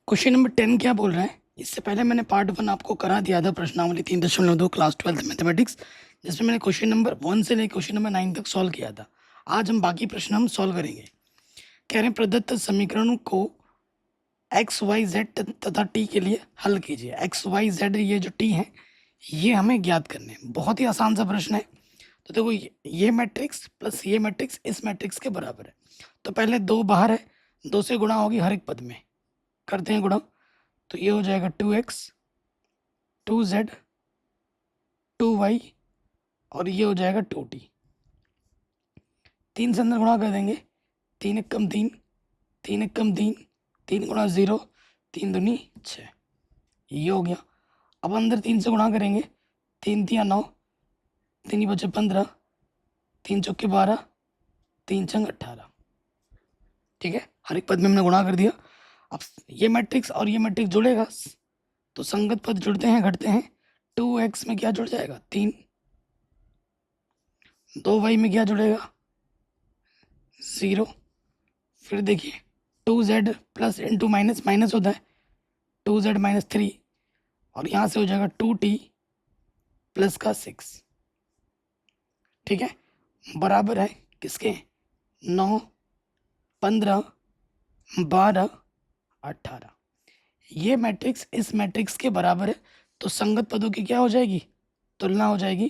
Question number 10 क्या बोल रहा है? इससे पहले मैंने पार्ट 1 आपको करा दिया था, प्रश्नावली 3.2 क्लास 12 मैथमेटिक्स, जिसमें मैंने क्वेश्चन नंबर 1 से लेकर क्वेश्चन नंबर 9 तक सॉल्व किया था। आज हम बाकी प्रश्न हम सॉल्व करेंगे। कह रहे हैं प्रदत्त समीकरणों को एक्स वाई जेड तथा टी के लिए हल कीजिए। एक्स वाई जेड ये जो टी है ये हमें ज्ञात करने हैं। बहुत ही आसान सा प्रश्न है। तो देखो ये मैट्रिक्स प्लस ये मैट्रिक्स इस मैट्रिक्स के बराबर है। तो पहले दो बाहर है, दो से गुणा होगी हर एक पद में, करते हैं गुणा। तो ये हो जाएगा 2x 2z 2y और ये हो जाएगा 2t। 3 से अंदर गुणा कर देंगे, 3 एक कम 3, 3 एक कम 3, 3 गुणा 0, 3 दूनी 6, ये हो गया। अब अंदर 3 से गुणा करेंगे, 3 तिया 9, 3 ही बचे 15, 3 चौके 12, 3 छंग 18। ठीक है, हर एक पद में हमने गुणा कर दिया। अब ये मैट्रिक्स और ये मैट्रिक्स जुड़ेगा तो संगत पद जुड़ते हैं घटते हैं। 2x में क्या जुड़ जाएगा 3, 2y में क्या जुड़ेगा 0। फिर देखिए 2z plus into minus minus होता है, 2z माइनस 3 और यहाँ से हो जाएगा 2t प्लस का 6। ठीक है, बराबर है किसके 9 15 12 18। ये मैट्रिक्स इस मैट्रिक्स के बराबर है तो संगत पदों की क्या हो जाएगी तुलना हो जाएगी।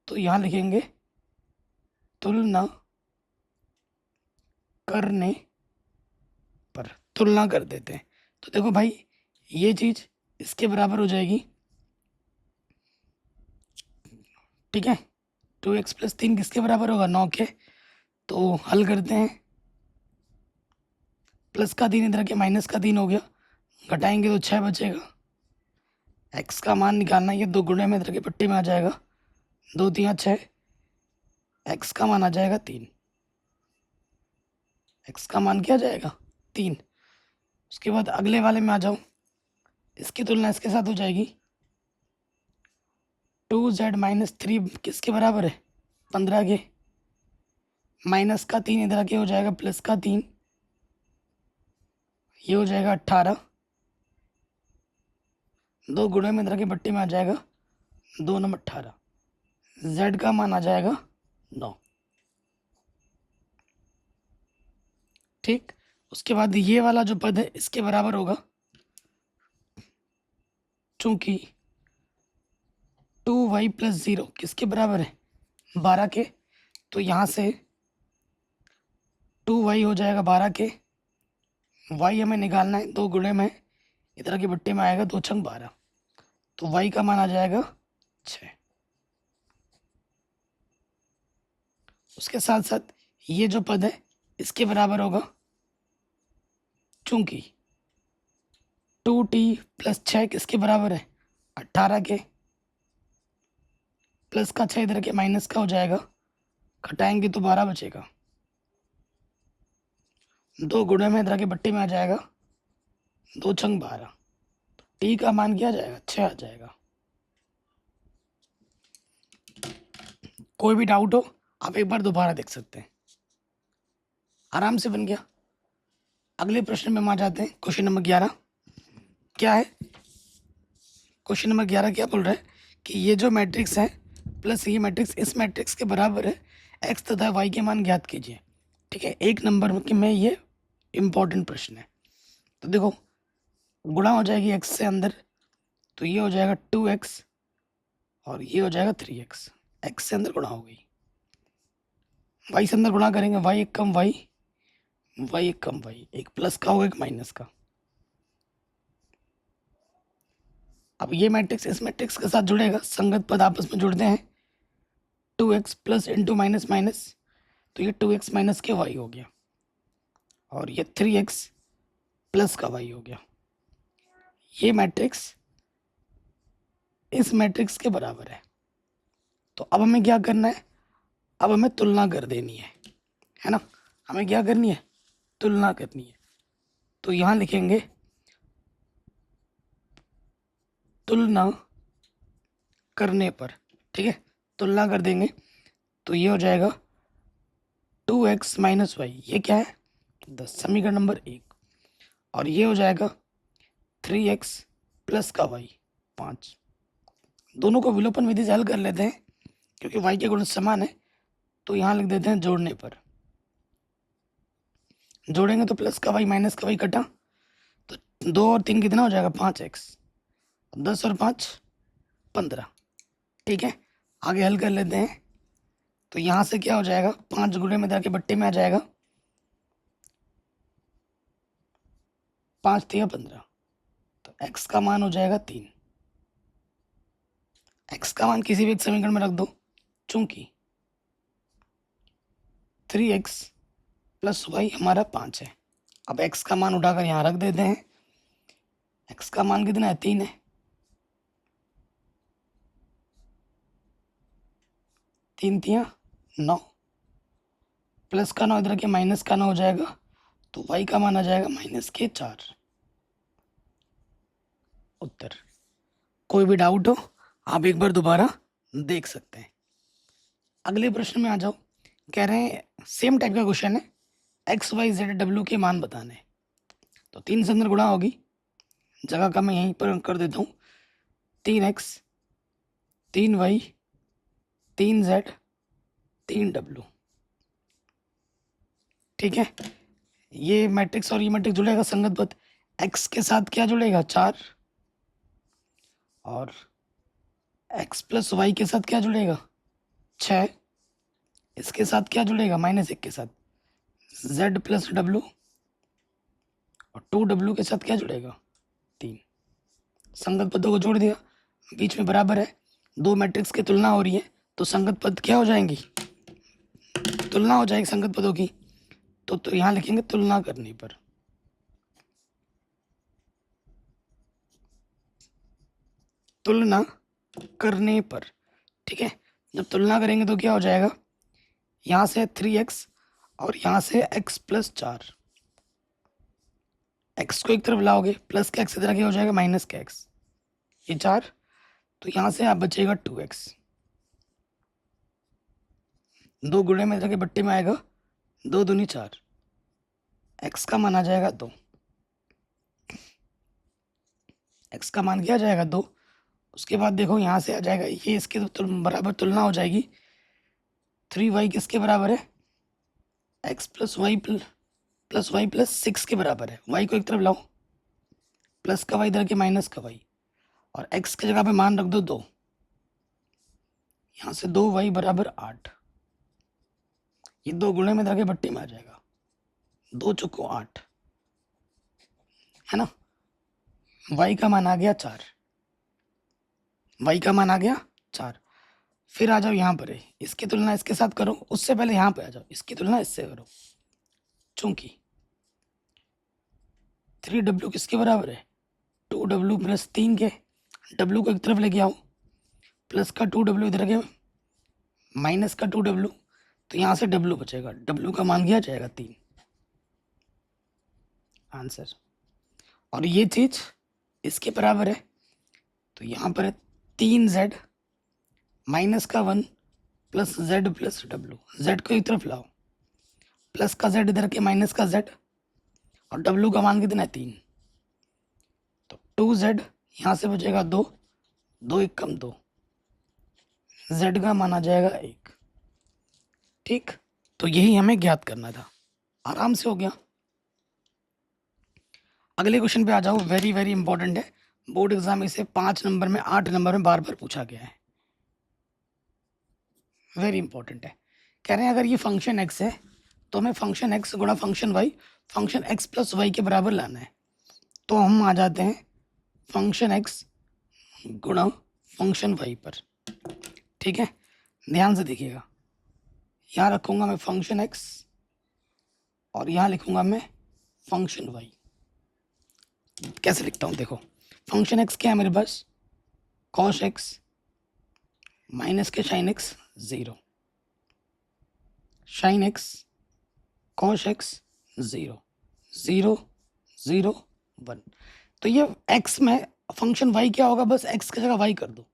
तो यहाँ लिखेंगे तुलना करने पर, तुलना कर देते हैं। तो देखो भाई ये चीज इसके बराबर हो जाएगी। ठीक है, 2x प्लस 3 किसके बराबर होगा 9 के। तो हल करते हैं, प्लस का 3 इधर के माइनस का 3 हो गया, घटाएंगे तो 6 बचेगा। x का मान निकालना, ये 2 गुणे में इधर के पट्टी में आ जाएगा, 2 3 6, x का मान आ जाएगा 3। x का मान क्या आ जाएगा 3। उसके बाद अगले वाले में आ जाओ, इसकी तुलना इसके साथ हो जाएगी। 2z माइनस 3 किसके बराबर है 15 के, माइनस का 3 इधर के हो जाएगा प्लस का 3, ये हो जाएगा 18। 2 गुणे में इधर के पट्टी में आ जाएगा 2 नंबर 18, z का मान आ जाएगा 9। ठीक, उसके बाद ये वाला जो पद है इसके बराबर होगा, चूंकि 2y प्लस 0 किसके बराबर है 12 के। तो यहाँ से 2y हो जाएगा 12 के, y हमें निकालना है, 2 गुणे में इधर के पट्टी में आएगा 2 छंग 12, तो y का मान आ जाएगा 6। उसके साथ साथ ये जो पद है इसके बराबर होगा, चूंकि 2t प्लस 6 किसके बराबर है 18 के, प्लस का 6 इधर के माइनस का हो जाएगा, घटाएंगे तो 12 बचेगा, 2 गुणे में इधर के पट्टी में आ जाएगा 2 छंग 12, तो t का मान क्या आ जाएगा 6 आ जाएगा। कोई भी डाउट हो आप एक बार दोबारा देख सकते हैं, आराम से बन गया। अगले प्रश्न में हम आ जाते हैं, क्वेश्चन नंबर 11 क्या है। क्वेश्चन नंबर 11 क्या बोल रहा है कि ये जो मैट्रिक्स है प्लस ये मैट्रिक्स इस मैट्रिक्स के बराबर है, एक्स तथा वाई के मान ज्ञात कीजिए। ठीक है, 1 नंबर में ये इम्पोर्टेंट प्रश्न है। तो देखो गुणा हो जाएगी एक्स से अंदर, तो ये हो जाएगा 2x और ये हो जाएगा 3x, एक्स से अंदर गुणा हो गई। वाई से अंदर गुणा करेंगे, वाई एक कम वाई, वाई एक कम वाई, एक प्लस का होगा एक माइनस का। अब ये मैट्रिक्स इस मैट्रिक्स के साथ जुड़ेगा, संगत पद आपस में जुड़ते हैं। 2x plus into minus minus, तो ये 2x माइनस के y हो गया और ये 3x प्लस का y हो गया। ये मैट्रिक्स इस मैट्रिक्स के बराबर है। तो अब हमें क्या करना है, अब हमें तुलना कर देनी है ना। हमें क्या करनी है तुलना करनी है। तो यहाँ लिखेंगे तुलना करने पर। ठीक है, तुलना कर देंगे तो ये हो जाएगा 2x माइनस वाई, ये क्या है 10, समीकरण नंबर 1। और ये हो जाएगा 3x प्लस का y 5। दोनों को विलोपन विधि से हल कर लेते हैं क्योंकि y के गुण समान है, तो यहाँ लिख देते हैं जोड़ने पर। जोड़ेंगे तो प्लस का y माइनस का y कटा, तो 2 और 3 कितना हो जाएगा 5x, 10 और 5 15। ठीक है, आगे हल कर लेते हैं। तो यहाँ से क्या हो जाएगा, 5 गुणे में जाके बट्टे में आ जाएगा, 5 3 15, तो x का मान हो जाएगा 3। x का मान किसी भी एक समीकरण में रख दो, चूंकि 3x प्लस वाई हमारा 5 है। अब x का मान उठाकर यहाँ रख देते हैं। x का मान कितना है 3 है, 3 3 9, प्लस का 9 इधर के माइनस का 9 हो जाएगा, तो y का मान आ जाएगा -4। उत्तर। कोई भी डाउट हो आप एक बार दोबारा देख सकते हैं। अगले प्रश्न में आ जाओ। कह रहे हैं सेम टाइप का क्वेश्चन है, एक्स वाई जेड डब्ल्यू के मान बताने। तो 3 से अंदर गुणा होगी, जगह का मैं यहीं पर कर देता हूँ। 3x 3y 3z 3w। ठीक है, ये मैट्रिक्स और ये मैट्रिक्स जुड़ेगा संगत पद। x के साथ क्या जुड़ेगा 4, और x प्लस वाई के साथ क्या जुड़ेगा 6, इसके साथ क्या जुड़ेगा -1 के साथ z प्लस डब्लू, और 2w के साथ क्या जुड़ेगा 3। संगत पदों को जोड़ दिया, बीच में बराबर है, दो मैट्रिक्स की तुलना हो रही है, तो संगत पद क्या हो जाएंगी, तुलना हो जाएगी संगत पदों की। तो यहाँ लिखेंगे तुलना करने पर। तुलना करने पर, ठीक है, जब तुलना करेंगे तो क्या हो जाएगा, यहाँ से 3x और यहाँ से x प्लस 4। x को एक तरफ लाओगे, प्लस का x इधर क्या हो जाएगा माइनस का x, ये 4, तो यहाँ से आप बचेगा 2x। 2 गुणे में जाके बट्टे में आएगा, 2 दूनी 4, x का मान आ जाएगा 2। x का मान क्या आ जाएगा 2। उसके बाद देखो यहाँ से आ जाएगा ये, इसके बराबर तुलना हो जाएगी। 3y किसके बराबर है, x प्लस वाई प्लस 6 के बराबर है। y को एक तरफ लाओ, प्लस का y इधर के माइनस का y, और x की जगह पे मान रख दो 2। यहाँ से 2y बराबर 8, ये 2 गुणे में इधर के बट्टे में आ जाएगा, 2 चौको 8, है ना। y का मान आ गया 4, y का मान आ गया 4। फिर आ जाओ यहाँ पर है, इसकी तुलना इसके साथ करो, उससे पहले यहाँ पे आ जाओ, इसकी तुलना इससे करो। चूंकि 3w किसके बराबर है 2w प्लस 3 के, w को एक तरफ लेके आओ, प्लस का 2w इधर के माइनस का 2w, तो यहाँ से w बचेगा, w का मान किया जाएगा 3। आंसर। और ये चीज इसके बराबर है, तो यहाँ पर है 3z माइनस का 1 plus z plus w। z को एक तरफ लाओ, प्लस का z इधर के माइनस का z, और w का मान कितना है 3, तो 2z यहाँ से बचेगा 2, 2 1 कम 2, z का मान आ जाएगा 1। ठीक, तो यही हमें ज्ञात करना था, आराम से हो गया। अगले क्वेश्चन पे आ जाओ, वेरी वेरी इंपॉर्टेंट है, बोर्ड एग्जाम में से 5 नंबर में 8 नंबर में बार बार पूछा गया है, वेरी इंपॉर्टेंट है। कह रहे हैं अगर ये फंक्शन x है तो हमें फंक्शन x गुणा function y function x plus y के बराबर लाना है। तो हम आ जाते हैं फंक्शन x गुणा फंक्शन y पर। ठीक है, ध्यान से देखिएगा, यहाँ रखूंगा मैं फंक्शन x और यहाँ लिखूंगा मैं फंक्शन y। कैसे लिखता हूँ देखो, फंक्शन x क्या है मेरे पास cos x माइनस के sine x 0, sine x cos x 0 0 0 1। तो ये x में फंक्शन y क्या होगा, बस x की जगह y कर दो,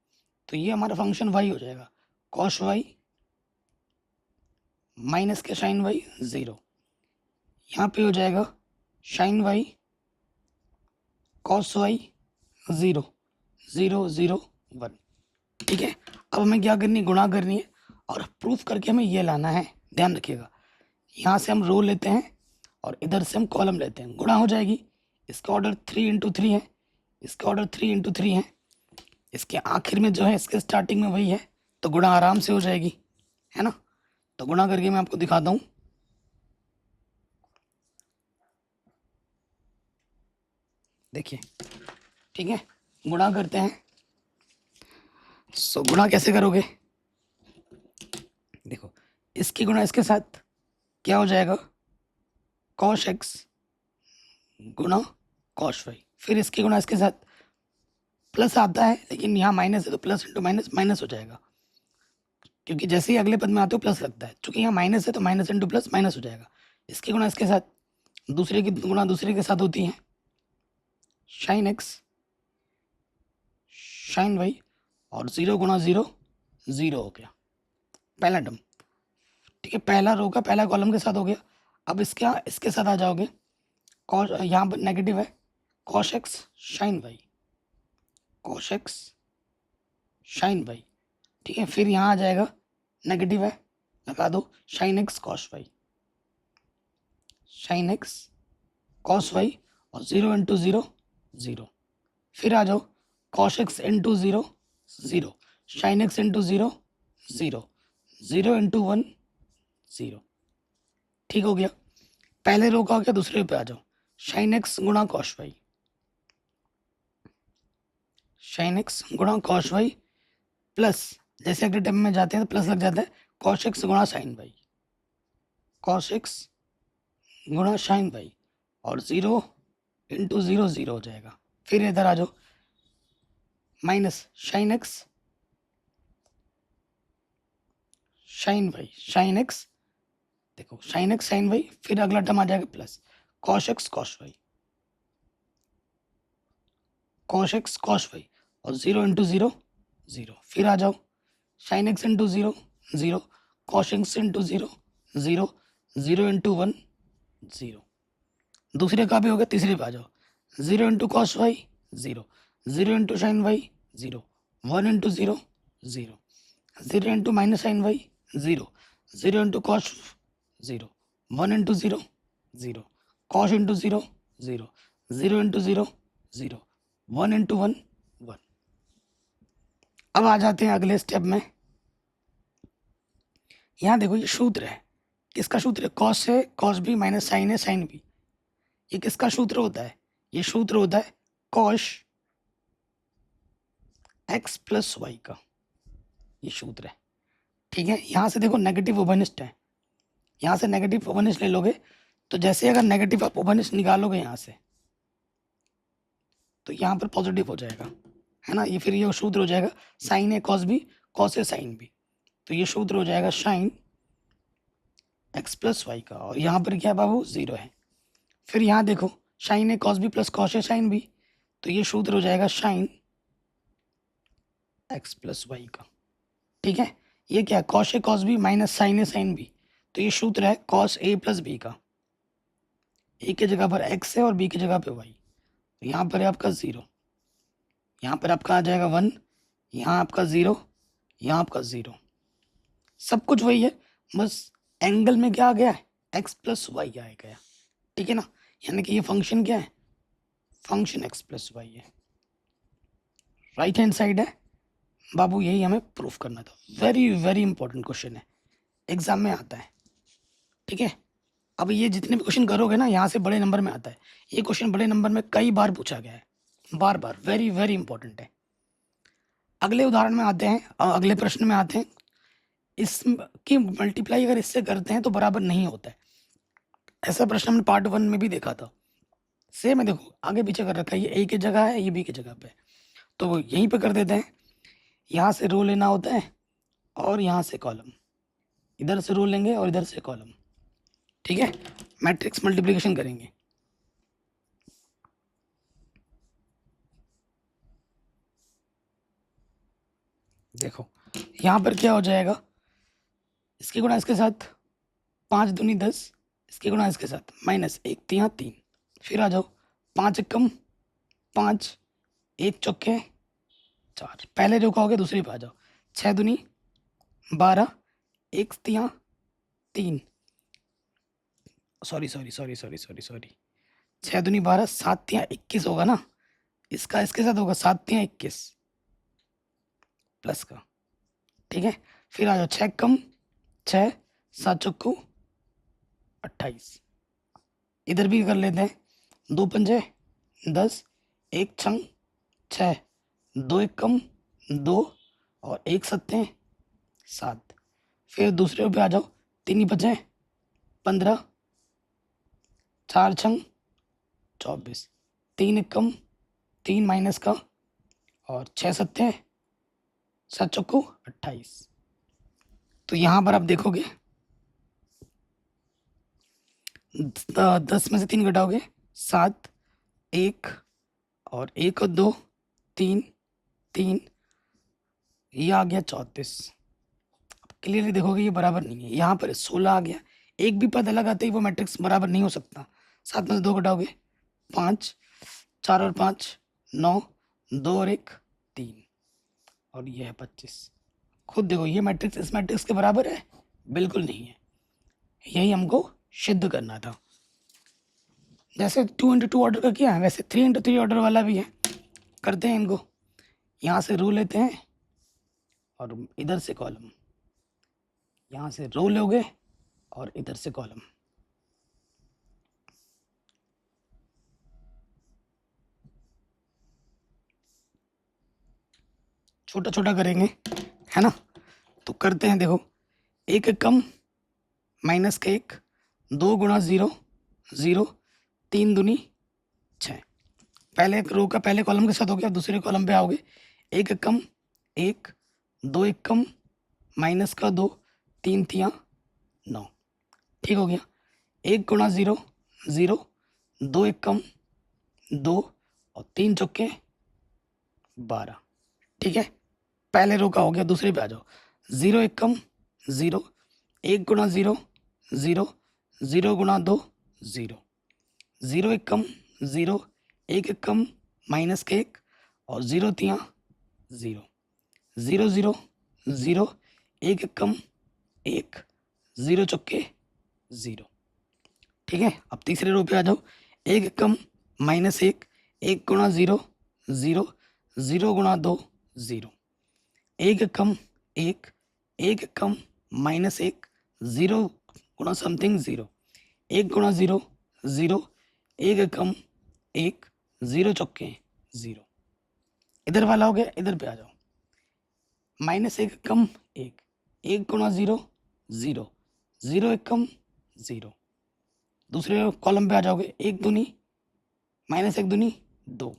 तो ये हमारा फंक्शन y हो जाएगा cos y माइनस के साइन y 0, यहाँ पे हो जाएगा साइन y कॉस वाई 0 0 0 1। ठीक है, अब हमें क्या करनी है, गुणा करनी है और प्रूफ करके हमें ये लाना है। ध्यान रखिएगा, यहाँ से हम रो लेते हैं और इधर से हम कॉलम लेते हैं, गुणा हो जाएगी। इसका ऑर्डर 3 × 3 है, इसका ऑर्डर 3 × 3 है, इसके आखिर में जो है इसके स्टार्टिंग में वही है, तो गुणा आराम से हो जाएगी, है ना। तो गुणा करके मैं आपको दिखाता हूँ। देखिए, ठीक है, गुणा करते हैं। सो गुणा कैसे करोगे, देखो, इसकी गुणा इसके साथ क्या हो जाएगा, कॉस एक्स गुणा कॉस वाई, फिर इसकी गुणा इसके साथ प्लस आता है, लेकिन यहाँ माइनस है तो प्लस इंटू माइनस माइनस हो जाएगा, क्योंकि जैसे ही अगले पद में आते हो प्लस लगता है, चूंकि यहाँ माइनस है तो माइनस इंटू प्लस माइनस हो जाएगा। इसकी गुणा इसके साथ, दूसरे की गुणा दूसरे के साथ होती है, साइन एक्स साइन वाई, और 0 × 0 0 हो गया पहला टर्म। ठीक है, पहला रो का पहला कॉलम के साथ हो गया। अब इसके साथ आ जाओगे, कॉस, यहाँ पर नेगेटिव है, cos x sine y, cos x sine y. ठीक है, फिर यहाँ आ जाएगा, नेगेटिव है, लगा दो, sine x cos y, sine x cos y, और 0 × 0 0। फिर आ जाओ, cos x into 0 0, sine x into 0 0, 0 × 1 0। ठीक हो गया, पहले रो का हो गया, दूसरे पे आ जाओ, साइन एक्स गुणा कॉस वाई, साइन एक्स गुणा कॉस वाई, प्लस जैसे अगले टर्म में जाते हैं तो प्लस लग जाता है, कॉस एक्स गुणा साइन वाई, कॉस एक्स गुणा साइन वाई, और 0 × 0 0 हो जाएगा। फिर इधर आ जाओ, minus sine x sine y, sine x, देखो साइन एक्स साइन वाई, फिर अगला टर्म आ जाएगा plus cos x cos y, cos x cos y, और 0 × 0 0। फिर आ जाओ, sine x into 0 0, cos x into 0 0, 0 × 1 0। दूसरे का भी हो गया, तीसरे पे आ जाओ, 0 × cos y 0, 0 × sine y 0, 1 × 0 0, 0 × minus sine y 0, 0 × cos 0, 1 × 0 0, cos into 0 0, 0 × 0 0, 1 × 1 1। अब आ जाते हैं अगले स्टेप में। यहाँ देखो, ये सूत्र है, किसका सूत्र है, कॉस है, कॉस बी माइनस साइन है, साइन बी। ये किसका सूत्र होता है, ये सूत्र होता है कॉस एक्स प्लस वाई का, ये सूत्र है। ठीक है, यहाँ से देखो नेगेटिव ओवरनिस्ट है, यहाँ से नेगेटिव ओवरनिस्ट ले लोगे, तो जैसे अगर नेगेटिव आप ओवरनिस्ट निकालोगे यहाँ से, तो यहाँ पर पॉजिटिव हो जाएगा, है ना। ये फिर ये सूत्र हो जाएगा, साइन है कॉस बी, कॉस है साइन बी, तो ये सूत्र हो जाएगा साइन एक्स प्लस वाई का, और यहाँ पर क्या है बाबू, 0 है। फिर यहाँ देखो, साइन है कॉस बी प्लस कॉस है साइन बी, तो ये सूत्र हो जाएगा साइन एक्स प्लस वाई का। ठीक है, ये क्या है, कॉस है कॉस बी माइनस साइन है साइन बी, तो ये सूत्र है कॉस ए प्लस बी का। ए की जगह पर एक्स है और बी की जगह पे वाई, तो यहाँ पर है आपका 0, यहाँ पर आपका आ जाएगा 1, यहाँ आपका 0, यहाँ आपका 0, सब कुछ वही है, बस एंगल में क्या आ गया है, एक्स प्लस वाई आ गया। ठीक है ना, यानी कि ये फंक्शन क्या है, फंक्शन एक्स प्लस वाई है, राइट हैंड साइड है बाबू, यही हमें प्रूफ करना था। वेरी वेरी इंपॉर्टेंट क्वेश्चन है, एग्जाम में आता है। ठीक है, अब ये जितने भी क्वेश्चन करोगे ना, यहाँ से बड़े नंबर में आता है। ये क्वेश्चन बड़े नंबर में कई बार पूछा गया है, बार बार, वेरी वेरी इंपॉर्टेंट है। अगले उदाहरण में आते हैं, अगले प्रश्न में आते हैं। इसकी मल्टीप्लाई अगर इससे करते हैं तो बराबर नहीं होता है, ऐसा प्रश्न हमने पार्ट 1 में भी देखा था। सेम है, देखो आगे पीछे कर रखा है, ये ए की जगह है, ये बी की जगह पे, तो वो यहीं पे कर देते हैं। यहाँ से रो लेना होता है और यहाँ से कॉलम, इधर से रो लेंगे और इधर से कॉलम। ठीक है, मैट्रिक्स मल्टीप्लिकेशन करेंगे। देखो यहाँ पर क्या हो जाएगा, इसकी गुणा इसके साथ 5 दूनी 10, इसकी गुणा इसके साथ -1 3 3। फिर आ जाओ, 5 एकम 5, 1 चौके 4। पहले जो कहोगे दूसरी पे आ जाओ। 6 दूनी 12, 1 तियाँ 3, सॉरी 6 दूनी 12, 7 तियाँ 21 होगा ना, इसका इसके साथ होगा 7 तियाँ 21 प्लस का, ठीक है। फिर आ जाओ 6 कम 6, 7 चौको 28। इधर भी कर लेते हैं। 2 पंजे 10, 1 छंग 6, 2 एक कम 2 और 1 सत्ते 7। फिर दूसरे पे आ जाओ। 3 ही बचे 15, 4 छंग 24, 3 एक कम 3 माइनस का और 6 सत्ते 7 चौको 28। तो यहाँ पर आप देखोगे 10 में से 3 घटाओगे 7, 1 और 1 और 2 3 3, ये आ गया 34। अब क्लियरली देखोगे ये बराबर नहीं है, यहाँ पर 16 आ गया। एक भी पद अलग आते ही वो मैट्रिक्स बराबर नहीं हो सकता। 7 में से 2 घटाओगे 5, 4 और 5 9, 2 और 1 3 और ये है 25। खुद देखो ये मैट्रिक्स इस मैट्रिक्स के बराबर है? बिल्कुल नहीं है। यही हमको सिद्ध करना था। जैसे 2 इंटू 2 ऑर्डर का किया है वैसे 3 इंटू 3 ऑर्डर वाला भी है। करते हैं इनको। यहाँ से रो लेते हैं और इधर से कॉलम, यहाँ से रो लोगे और इधर से कॉलम। छोटा छोटा करेंगे, है ना। तो करते हैं, देखो 1 एक कम माइनस का 1, 2 गुणा 0 0, 3 दूनी 6। पहले रो का पहले कॉलम के साथ हो गया, दूसरे कॉलम पे आओगे। 1 एक कम 1, 2 एक कम माइनस का 2, 3 तियाँ 9, ठीक हो गया। 1 गुणा 0 0, 2 एक कम 2 और 3 चौके 12, ठीक है। पहले रो का हो गया, दूसरे पे आ जाओ। 0 एक कम 0, 1 गुणा 0 0, 0 गुणा 2 0, 0 एक कम 0, 1 एक कम माइनस का 1 और 0 तियाँ 0, 0 0 0, 1 एक कम 1, 0 चौके 0, ठीक है। अब तीसरे रो पे आ जाओ। 1 एक कम माइनस 1, 1 गुणा 0 0, 0 गुणा 2 0, 1 एक कम 1, 1 एक कम माइनस 1, 0 गुणा समथिंग 0, 1 गुणा 0 0, 1 एक कम 1, 0 चौके 0। इधर वाला हो गया, इधर पे आ जाओ। माइनस 1 कम 1, 1 गुणा 0 0, 0 एक कम 0। दूसरे कॉलम पे आ जाओगे। 1 दूनी माइनस 1 दूनी 2,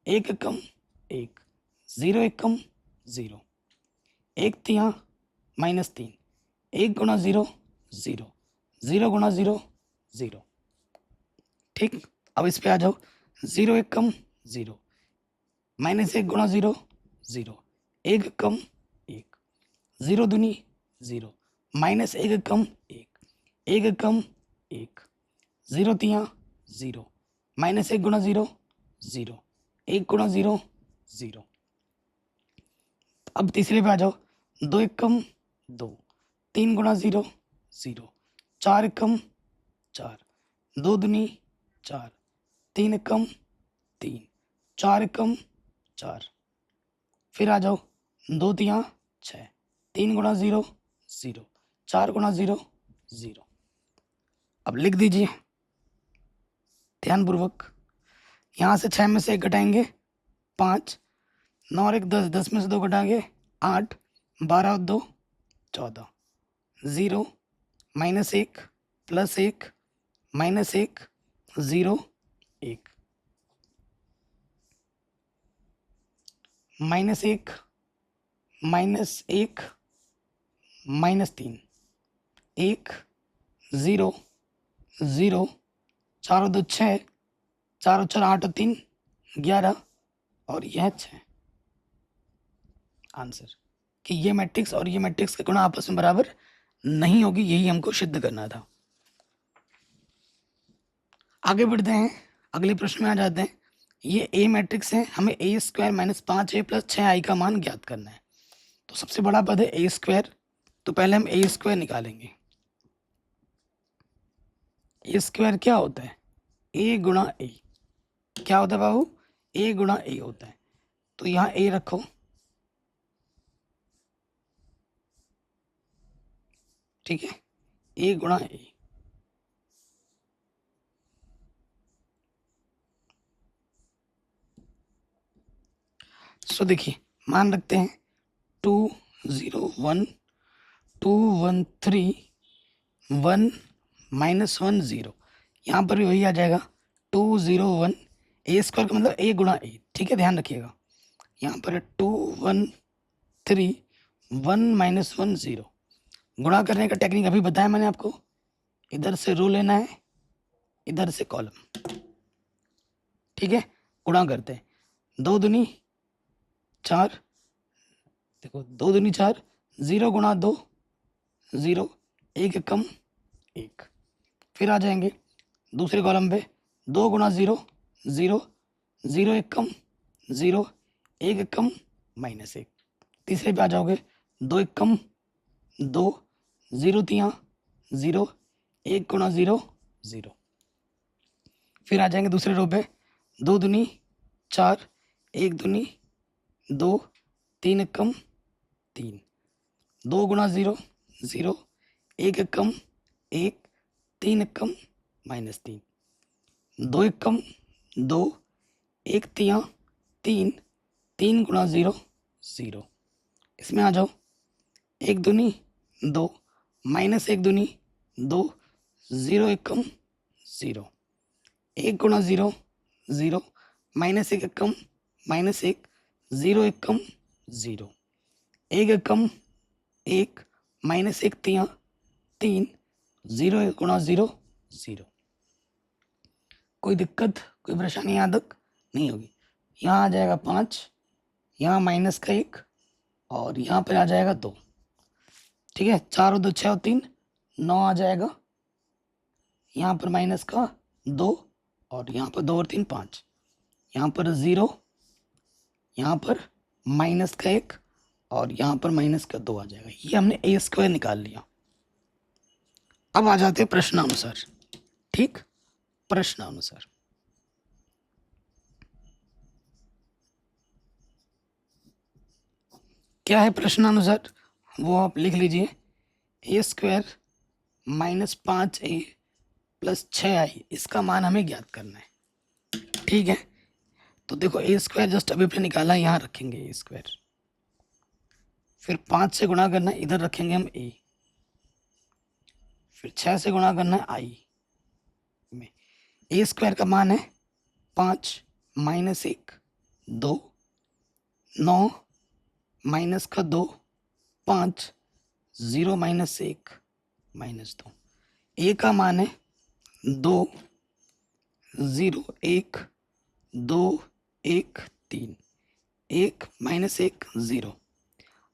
1 कम 1, 0 एक कम 0, 1 तियाँ माइनस 3, 1 गुणा 0 0, 0 गुणा 0 0, ठीक। अब इस पे आ जाओ। 0 एक कम 0, माइनस 1 गुणा 0 0, 1 कम 1, 0 दूनी 0, माइनस 1 कम 1, 1 कम 1, 0 तियाँ 0, माइनस 1 गुणा 0 0, 1 गुणा 0 0। अब तीसरे पे आ जाओ। 2 एक कम 2, 3 गुणा 0 0, 4 एक कम 4, 2 दूनी 4, 3 एक कम 3, 4 एक कम 4। फिर आ जाओ। 2 तियाँ 6, 3 गुणा 0 0, 4 गुणा 0 0। अब लिख दीजिए ध्यानपूर्वक। यहाँ से 6 में से 1 घटाएंगे 5, 9 और 1 10, 10 में से 2 घटाएंगे 8, 12 और 2 14, 0 minus 1 plus 1 minus 1 0 1, minus 1 minus 1 minus 3, 1 0 0, 4 और 2 6, 4 और 4 8 और 3 11 और यह 6। आंसर कि ये मैट्रिक्स और ये मैट्रिक्स का गुणा आपस में बराबर नहीं होगी, यही हमको सिद्ध करना था। आगे बढ़ते हैं, अगले प्रश्न में आ जाते हैं। ये ए मैट्रिक्स है, हमें ए square minus 5a plus 6i का मान ज्ञात करना है। तो सबसे बड़ा पद है ए स्क्वायर, तो पहले हम ए स्क्वायर निकालेंगे। ए स्क्वायर क्या होता है? ए गुणा ए। क्या होता है बाबू? ए गुणा ए होता है। तो यहाँ ए रखो, ठीक है, ए गुणा ए। सो देखिए मान रखते हैं 2 0 1 2 1 3 1 -1 0। यहाँ पर भी वही आ जाएगा 2 0 1। ए स्क्वायर का मतलब ए गुणा ए, ठीक है, ध्यान रखिएगा। यहाँ पर 2 1 3 1 -1 0। गुणा करने का टेक्निक अभी बताया मैंने आपको। इधर से रो लेना है, इधर से कॉलम, ठीक है। गुणा करते हैं, 2 दूनी 4, देखो 2 दूनी 4, 0 गुणा 2 0, 1 कम 1। फिर आ जाएंगे दूसरे कॉलम पे, 2 गुणा 0 0, 0 1 कम 0, 1 कम -1। तीसरे पे आ जाओगे, 2 1 कम 2, 0 3 0, 1 गुणा 0 0। फिर आ जाएंगे दूसरे रो पे, 2 दूनी 4, 1 दूनी 2, 3 कम 3, 2 गुणा 0 0, 1 कम 1, 3 कम -3, 2 1 कम 2, 1 3 3, 3 गुणा 0 0। इसमें आ जाओ, 1 दूनी 2, -1 दूनी 2, 0 1 कम 0, 1 गुणा 0 0, -1 कम -1, 0 1 कम 0, 1 कम 1, -1 3 3, 0 1 गुणा 0 0। कोई दिक्कत, कोई परेशानी यहाँ तक नहीं होगी। यहाँ आ जाएगा 5, यहाँ माइनस का 1 और यहाँ पर आ जाएगा 2, ठीक है। 4 और 2 6 और 3 9 आ जाएगा। यहाँ पर माइनस का 2 और यहाँ पर 2 और 3 5, यहाँ पर 0, यहाँ पर माइनस का 1 और यहाँ पर माइनस का 2 आ जाएगा। ये हमने ए स्क्वायर निकाल लिया। अब आ जाते हैं प्रश्नानुसार, ठीक, प्रश्नानुसार। क्या है प्रश्नानुसार, वो आप लिख लीजिए। ए स्क्वायर -5a प्लस 6i, इसका मान हमें ज्ञात करना है, ठीक है। तो देखो ए स्क्वायर जस्ट अभी अपने निकाला है, यहाँ रखेंगे ए स्क्वायर, फिर 5 से गुणा करना है, इधर रखेंगे हम ए, फिर 6 से गुणा करना है आई में। ए स्क्वायर का मान है 5 -1 2, 9 माइनस का 2 5, 0 -1 -2। ए का मान है 2 0 1 2 1 3, 1 -1 0।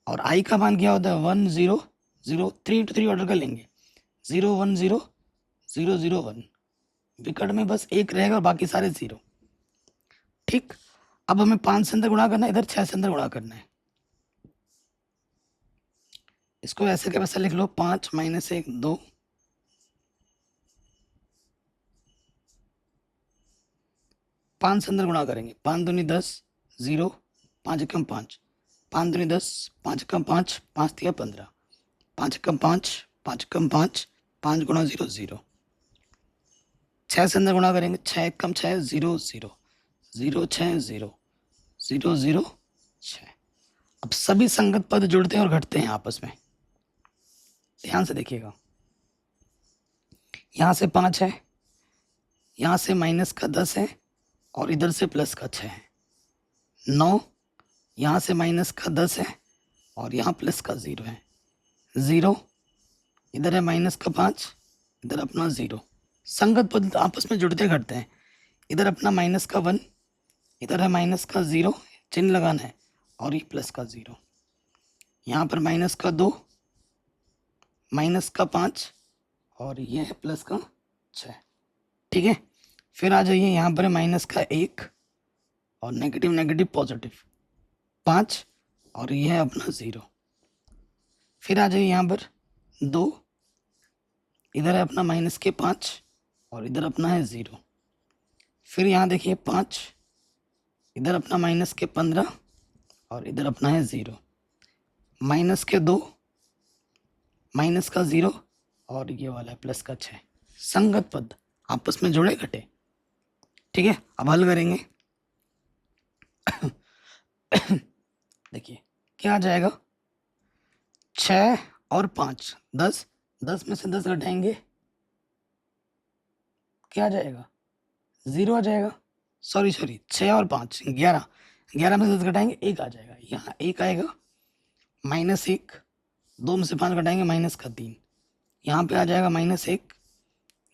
और आई का मान क्या होता है 1 0 0, 3 to 3 ऑर्डर कर लेंगे, 0 1 0 0 0 1। विकट में बस 1 रहेगा और बाकी सारे 0, ठीक। अब हमें 5 से अंदर गुणा करना है, इधर 6 से अंदर गुणा करना है। इसको ऐसे के वैसे लिख लो, 5 -1 2, 5 से अंदर गुणा करेंगे, 5 दूनी 10 0, 5 एकम 5, 5 दूनी 10, 5 एकम 5, 5 तिया 15, 5 एकम 5, 5 एकम 5, 5 गुणा 0 0। 6 से अंदर गुणा करेंगे, 6 एकम 6 0 0, 0 6 0 0 0 6। अब सभी संगत पद जुड़ते हैं और घटते हैं आपस में, ध्यान से देखिएगा। यहाँ से 5 है, यहाँ से माइनस का 10 है और इधर से प्लस का 6 है। 9, यहाँ से माइनस का 10 है और यहाँ प्लस का 0 है। 0, इधर है माइनस का 5, इधर अपना 0। संगत पद आपस में जुड़ते घटते हैं। इधर अपना माइनस का 1, इधर है माइनस का 0, चिन्ह लगाना है, और ये प्लस का 0। यहाँ पर माइनस का 2, माइनस का 5 और ये है प्लस का 6, ठीक है। फिर आ जाइए, यहाँ पर है माइनस का 1 और नेगेटिव नेगेटिव पॉजिटिव 5 और ये है अपना 0। फिर आ जाइए यहाँ पर 2, इधर है अपना माइनस के 5 और इधर अपना है 0। फिर यहाँ देखिए 5, इधर अपना माइनस के 15 और इधर अपना है 0। माइनस के 2, माइनस का 0 और ये वाला है प्लस का 6। संगत पद आपस में जुड़े घटे। ठीक है, अब हल करेंगे। देखिए क्या आ जाएगा, 6 और 5 10, 10 में से 10 घटाएंगे क्या आ जाएगा, 0 आ जाएगा। सॉरी 6 और 5 11, 11 में से 10 घटाएंगे 1 आ जाएगा। यहाँ 1 आएगा, -1, 2 में से 5 घटाएंगे माइनस का 3, यहाँ पे आ जाएगा -1,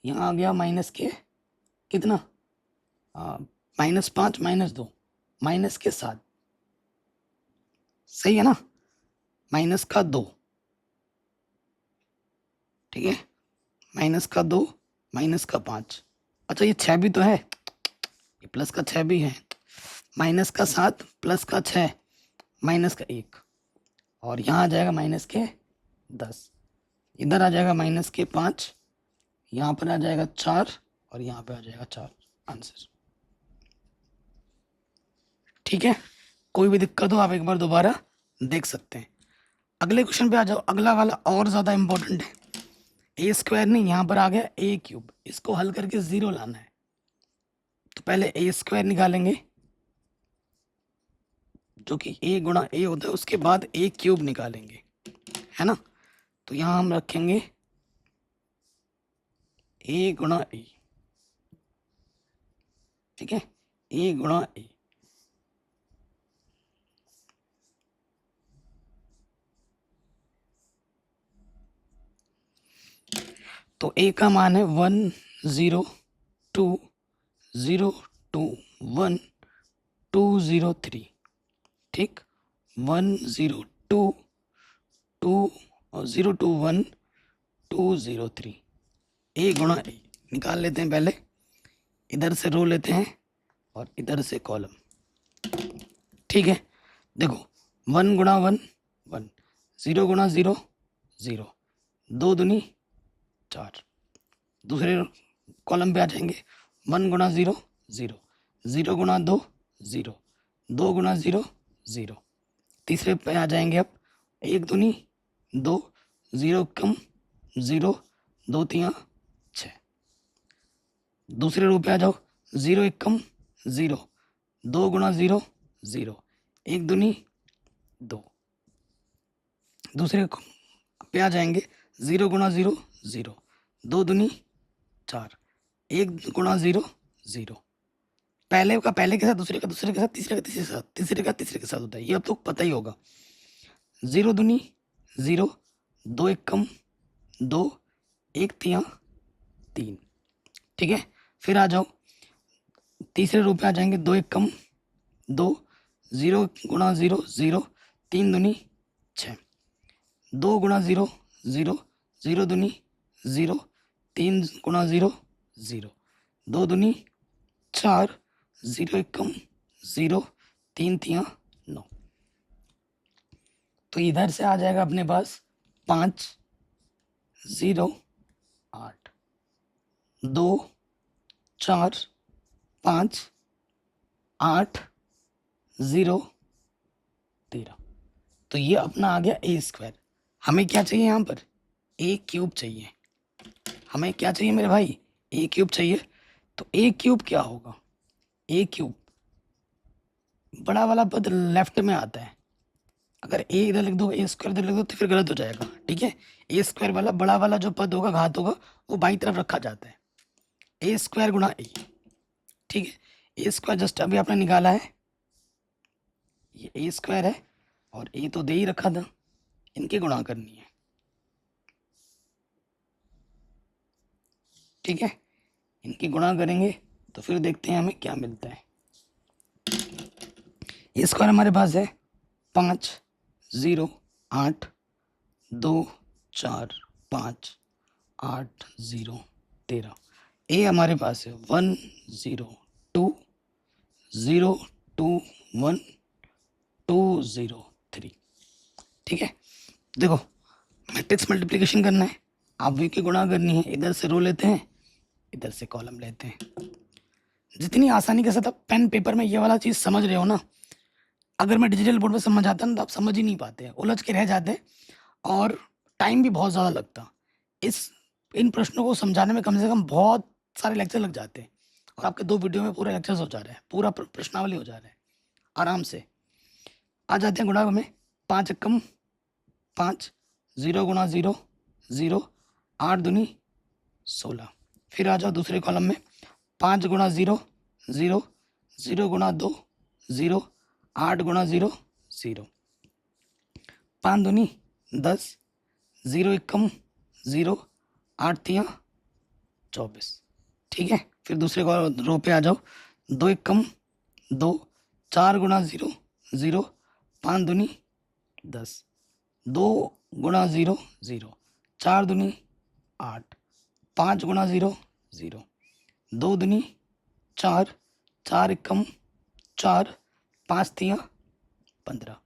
यहाँ आ गया माइनस के कितना, -5 -2 माइनस के 7, सही है ना, माइनस का 2। ठीक है, माइनस का 2, माइनस का 5। अच्छा ये 6 भी तो है, ये प्लस का 6 भी है। माइनस का 7 प्लस का 6 माइनस का 1 और यहाँ आ जाएगा माइनस के 10। इधर आ जाएगा माइनस के 5, यहाँ पर आ जाएगा 4 और यहाँ पे आ जाएगा 4 आंसर। ठीक है, कोई भी दिक्कत हो आप एक बार दोबारा देख सकते हैं। अगले क्वेश्चन पे आ जाओ। अगला वाला और ज़्यादा इंपॉर्टेंट है। ए स्क्वायर नहीं, यहाँ पर आ गया ए क्यूब, इसको हल करके 0 लाना है। तो पहले ए स्क्वायर निकालेंगे जो कि ए गुणा ए होता है, उसके बाद ए क्यूब निकालेंगे, है ना। तो यहाँ हम रखेंगे ए गुणा ए। ठीक है, ए गुणा ए। तो ए का मान है 1 0 2 0 2 1 2 0 3। ठीक, 1 0 2 2 और 0 2 1 2 0 3। ए गुणा ए निकाल लेते हैं पहले। इधर से रो लेते हैं और इधर से कॉलम। ठीक है, देखो 1 गुणा 1 1, 0 गुणा 0 0, 2 दूनी 4। दूसरे कॉलम पे आ जाएंगे 1 गुणा 0 0, 0 गुणा 2 0, 2 गुणा 0 0। तीसरे पे आ जाएंगे अब 1 दूनी 2, 0 कम 0, 2 3 6। दूसरे रो पे आ जाओ 0 1 कम 0, 2 गुणा 0 0, 1 दूनी 2। दूसरे पे आ जाएंगे 0 गुणा 0 0, 2 दूनी 4, 1 गुणा 0 0। पहले का पहले के साथ, दूसरे का दूसरे के साथ, तीसरे का तीसरे के साथ, तीसरे का तीसरे के साथ होता है, ये अब तो पता ही होगा। 0 दूनी 0, 2 1 कम 2, 1 3 3। ठीक है, फिर आ जाओ तीसरे रो पे आ जाएंगे 2 1 कम 2, 0 गुणा 0 0, 3 दूनी 6, 2 गुणा 0 0, 0 दूनी 0, 3 गुणा 0 0, 2 दूनी 4, 0 1 कम 0, 3 3 9। तो इधर से आ जाएगा अपने पास 5 0 8, 2 4 5 8 0 13। तो ये अपना आ गया ए स्क्वायर। हमें क्या चाहिए यहाँ पर, ए क्यूब चाहिए। हमें क्या चाहिए मेरे भाई, ए क्यूब चाहिए। तो ए क्यूब क्या होगा, ए क्यूब बड़ा वाला पद लेफ्ट में आता है। अगर ए इधर लिख दो, ए स्क्वायर इधर लिख दो तो फिर गलत हो जाएगा। ठीक है, ए स्क्वायर वाला बड़ा वाला जो पद होगा, घात होगा, वो बाई तरफ रखा जाता है। ए स्क्वायर गुणा ए। ठीक है, ए स्क्वायर जस्ट अभी आपने निकाला है, ये ए स्क्वायर है और ए तो दे ही रखा था, इनकी गुणा करनी है। ठीक है, इनकी गुणा करेंगे तो फिर देखते हैं हमें क्या मिलता है। ए स्क्वायर हमारे पास है 5 0 8 2 4 5 8 0 13। ए हमारे पास है 1 0 2 0 21203। ठीक है, देखो मैट्रिक्स मल्टीप्लिकेशन करना है, आप वी की गुणा करनी है, इधर से रो लेते हैं, इधर से कॉलम लेते हैं। जितनी आसानी के साथ आप पेन पेपर में ये वाला चीज़ समझ रहे हो ना, अगर मैं डिजिटल बोर्ड पे समझ आता ना तो आप समझ ही नहीं पाते, उलझ के रह जाते और टाइम भी बहुत ज़्यादा लगता। इन प्रश्नों को समझाने में कम से कम बहुत सारे लेक्चर लग जाते हैं, और आपके 2 वीडियो में पूरे लेक्चर्स हो जा रहे हैं, पूरा प्रश्नावली हो जा रहा है आराम से। आ जाते हैं गुणा में, 5 एकम 5, 0 गुणा 0 0, 8 दूनी 16। फिर आ जाओ दूसरे कॉलम में, 5 गुणा 0 0, 0 गुणा 2 0, 8 गुणा 0 0, 5 दूनी 10, 0 एकम 0, 8 तिया 24। ठीक है, फिर दूसरे रो पे आ जाओ, 2 एकम 2, 4 गुणा 0 0, 5 दूनी 10, 2 गुणा 0 0, 4 दूनी 8, 5 गुणा 0 0, 2 दूनी 4, 4 एकम 4, 5 तिया 15।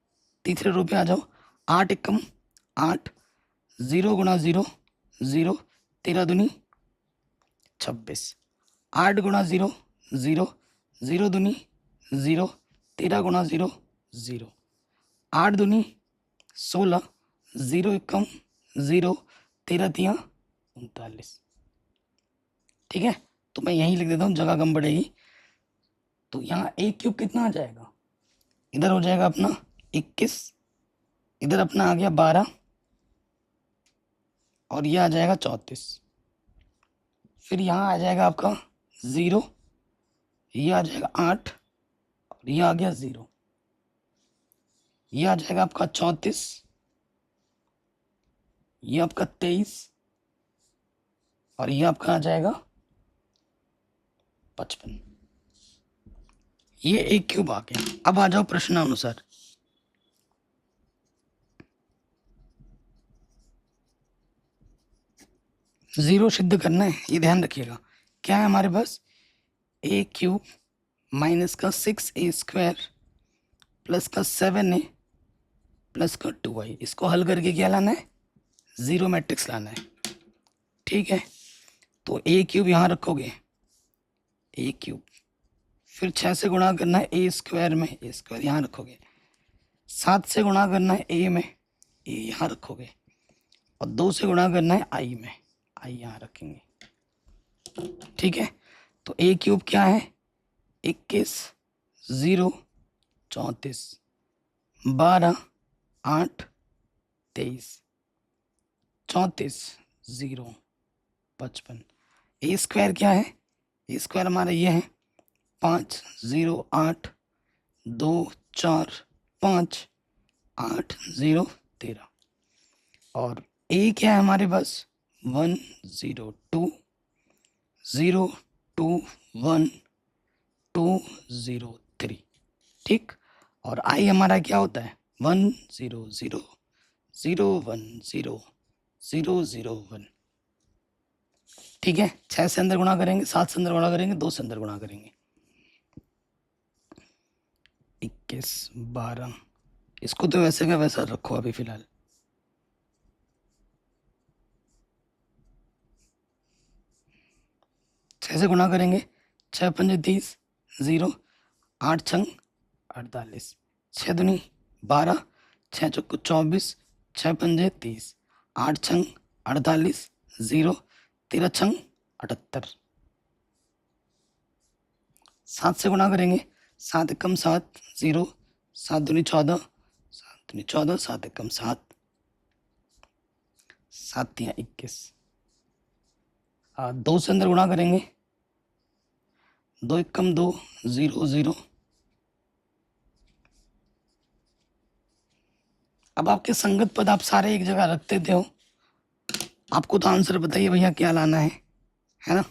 तीसरे रो पे आ जाओ, 8 एकम 8, 0 गुणा 0 0, 13 दूनी 26, 8 गुणा 0 0, 0 दूनी 0, 13 गुणा 0 0, 8 दूनी 16, 0 एकम 0, 13 तिया 39। ठीक है, तो मैं यहीं लिख देता हूँ, जगह कम पड़ेगी। तो यहाँ a क्यूब कितना आ जाएगा, इधर हो जाएगा अपना 21, इधर अपना आ गया 12, और ये आ जाएगा 34। फिर यहाँ आ जाएगा आपका 0, ये आ जाएगा 8, और ये आ गया 0, ये आ जाएगा आपका 34, ये आपका 23, और ये आपका आ जाएगा 55। ये एक क्यूब आ गया। अब आ जाओ प्रश्नानुसार। जीरो सिद्ध करना है, ये ध्यान रखिएगा। क्या है हमारे पास, ए क्यूब माइनस का 6a² प्लस का 7a प्लस का 2i, इसको हल करके क्या लाना है, जीरो मैट्रिक्स लाना है। ठीक है, तो ए क्यूब यहाँ रखोगे, ए क्यूब, फिर 6 से गुणा करना है a² में, a² यहाँ रखोगे, 7 से गुणा करना है a में, a यहाँ रखोगे, और 2 से गुणा करना है i में, i यहाँ रखेंगे। ठीक है, तो a क्यूब क्या है, 21 0 34, 12 8 23, 34 0 55। a² क्या है, a² हमारा ये है 5 0 8 2 4 5 8 0 13, और a क्या है हमारे पास 1 0 2 0 2 1 2 0 3। ठीक, और i हमारा क्या होता है 1 0 0 0 1 0 0 0 1। ठीक है, 6 से अंदर गुणा करेंगे, 7 से अंदर गुणा करेंगे, 2 से अंदर गुणा करेंगे, 21 12, इसको तो वैसे का वैसा रखो अभी फिलहाल। छः से गुणा करेंगे, 6 पंजे 30, 0 8 छंग 48, 6 दूनी 12, 6 चौको 24, 6 पंजे 30, 8 छंग 48, 0 13 छंग 78। 7 से गुणा करेंगे, 7 एकम 7 0, 7 दूनी 14, 7 दूनी 14, 7 एकम 7, 7 तिया 21। 2 से अंदर गुणा करेंगे, 2 एकम 2 0 0। अब आपके संगत पद आप सारे एक जगह रख देते हो, आपको तो आंसर बताइए भैया क्या लाना है ना।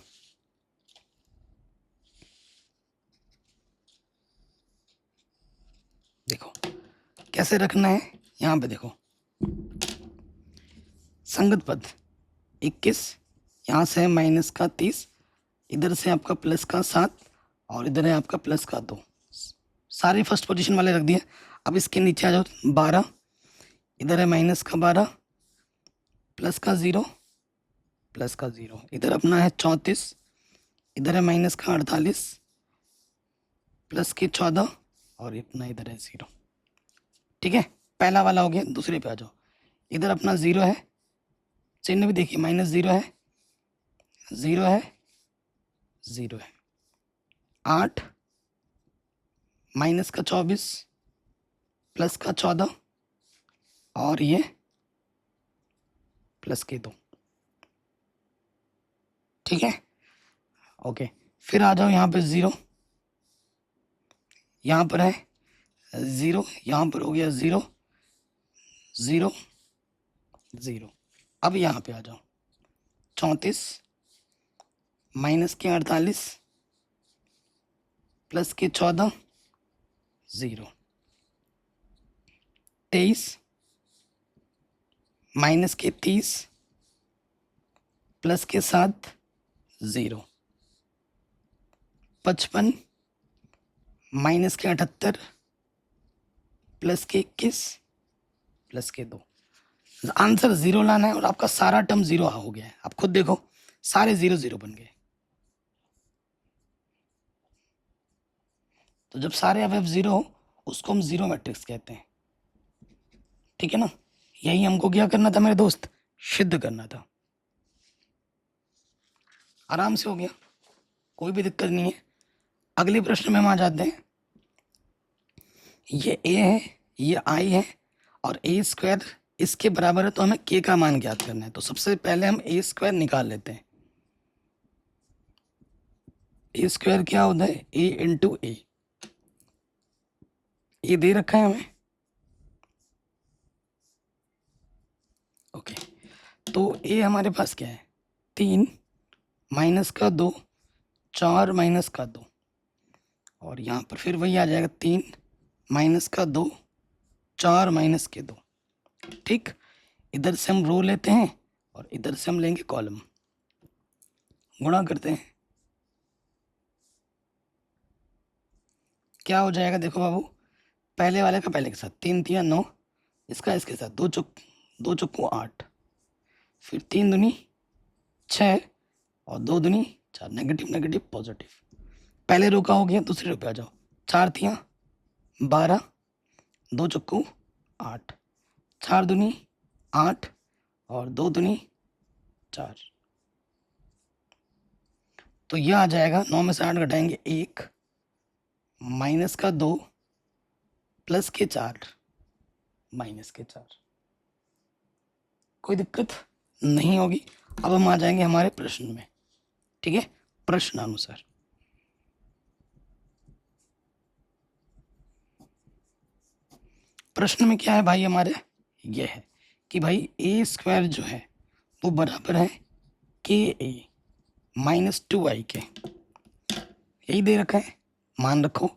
देखो कैसे रखना है, यहाँ पे देखो, संगत पद 21, यहाँ से है माइनस का 30, इधर से आपका प्लस का 7, और इधर है आपका प्लस का 2, सारे फर्स्ट पोजीशन वाले रख दिए। अब इसके नीचे आ जाओ, 12, इधर है माइनस का 12, प्लस का 0, प्लस का 0, इधर अपना है 34, इधर है माइनस का 48, प्लस के 14, और अपना इधर है 0। ठीक है, पहला वाला हो गया। दूसरे पे आ जाओ, इधर अपना 0 है, चिन्ह भी देखिए, माइनस 0 है, 0 है, 0 है, 8, माइनस का 24, प्लस का 14, और ये प्लस के 2। ठीक है, ओके। फिर आ जाओ यहाँ पे 0, यहाँ पर है 0, यहाँ पर हो गया 0, 0, 0। अब यहाँ पे आ जाओ, 34, माइनस के 48, प्लस के 14, 0, 23, माइनस के 30, प्लस के 7, 0, 55, माइनस के 78, प्लस के 21, प्लस के 2। आंसर 0 लाना है, और आपका सारा टर्म 0 हो गया है। आप खुद देखो, सारे 0 0 बन गए। तो जब सारे अवयव 0 हो, उसको हम 0 मैट्रिक्स कहते हैं। ठीक है ना, यही हमको क्या करना था मेरे दोस्त, सिद्ध करना था। आराम से हो गया, कोई भी दिक्कत नहीं है। अगले प्रश्न में हम आ जाते हैं। ये a है, ये i है, और a² इसके बराबर है, तो हमें k का मान ज्ञात करना है। तो सबसे पहले हम a² निकाल लेते हैं। a² क्या होता है, a इंटू ए। ये दे रखा है हमें, ओके। तो a हमारे पास क्या है, 3, माइनस का 2, 4, माइनस का 2, और यहाँ पर फिर वही आ जाएगा, 3, माइनस का 2, 4, माइनस के 2। ठीक, इधर से हम रो लेते हैं, और इधर से हम लेंगे कॉलम, गुणा करते हैं। क्या हो जाएगा, देखो बाबू, पहले वाले का पहले के साथ 3 3 9, इसका इसके साथ 2 चुक्कू 8, फिर 3 दूनी 6, और 2 दूनी 4, नेगेटिव नेगेटिव पॉजिटिव। पहले रो का हो गया, दूसरे रो पे आ जाओ, 4 3 12, 2 चुक्कू 8, 4 दूनी 8, और 2 दूनी 4। तो यह आ जाएगा, 9 में से 8 घटाएंगे 1, माइनस का 2, प्लस के 4, माइनस के 4। कोई दिक्कत नहीं होगी। अब हम आ जाएंगे हमारे प्रश्न में। ठीक है, प्रश्नानुसार प्रश्न में क्या है भाई हमारे, ये है कि भाई a² जो है वो बराबर है ka माइनस 2i के। यही दे रखा है, मान रखो।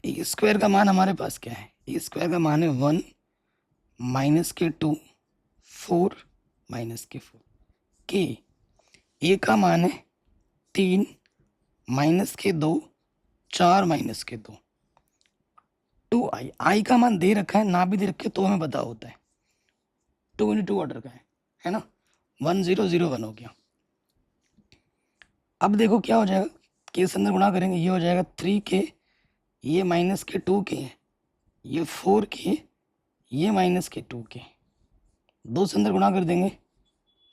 a² का मान हमारे पास क्या है, a² का मान है 1, माइनस के 2, 4, माइनस के 4। के a का मान है 3, माइनस के 2, 4, माइनस के 2। 2i, i का मान दे रखा है, ना भी दे रखे तो हमें पता होता है, 2 × 2 ऑर्डर का है ना। 1 0 0 1 हो गया। अब देखो क्या हो जाएगा, के से अंदर गुणा करेंगे, ये हो जाएगा 3k, ये माइनस के 2k, ये 4k, ये माइनस के 2k। 2 से अंदर गुणा कर देंगे,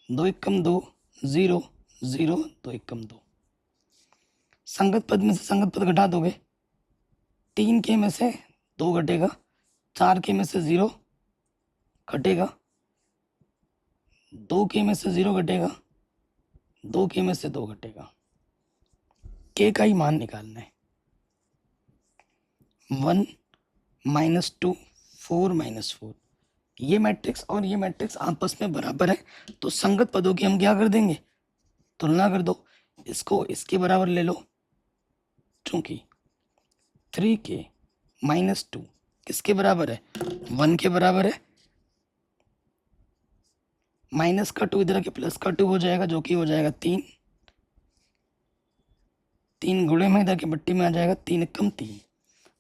2 1 2, 0 0, 2 1 2। संगत पद में से संगत पद घटा दोगे, 3k में से 2 घटेगा, 4k में से 0 घटेगा, 2k में से 0 घटेगा, 2k में से 2 घटेगा। k का ही मान निकालना है। 1 -2 4 -4, ये मैट्रिक्स और ये मैट्रिक्स आपस में बराबर है, तो संगत पदों की हम क्या कर देंगे, तुलना कर दो। इसको इसके बराबर ले लो, चूंकि 3k -2 किसके बराबर है, 1 के बराबर है। माइनस का 2 इधर के प्लस का 2 हो जाएगा, जो कि हो जाएगा 3। 3 गुणे में इधर के बट्टी में आ जाएगा, 3 × 3,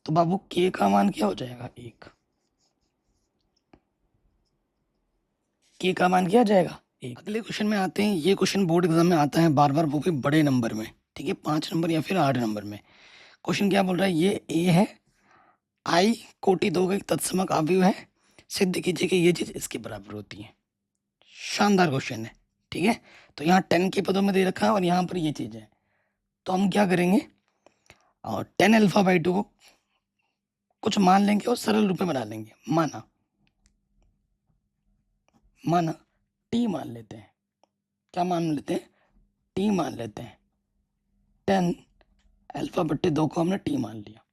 तो बाबू के का मान क्या हो जाएगा? 1। के का मान क्या हो जाएगा? 1। अगले क्वेश्चन में आते हैं। ये क्वेश्चन बोर्ड एग्जाम में आता है बार बार, वो भी बड़े नंबर में, ठीक है, 5 नंबर या फिर 8 नंबर में। क्वेश्चन क्या बोल रहा है? ये ए है, आई कोटि 2 का एक तत्समक अवयव है, सिद्ध कीजिए कि ये चीज इसके बराबर होती है। शानदार क्वेश्चन है, ठीक है। तो यहाँ 10 के पदों में दे रखा है और यहाँ पर ये चीज है। तो हम क्या करेंगे, और 10 अल्फा बाई 2 को कुछ मान लेंगे और सरल रूप में बना लेंगे। माना माना टी मान लेते हैं। क्या मान लेते हैं? टी मान लेते हैं। 10 अल्फा बट्टे 2 को हमने टी मान लिया,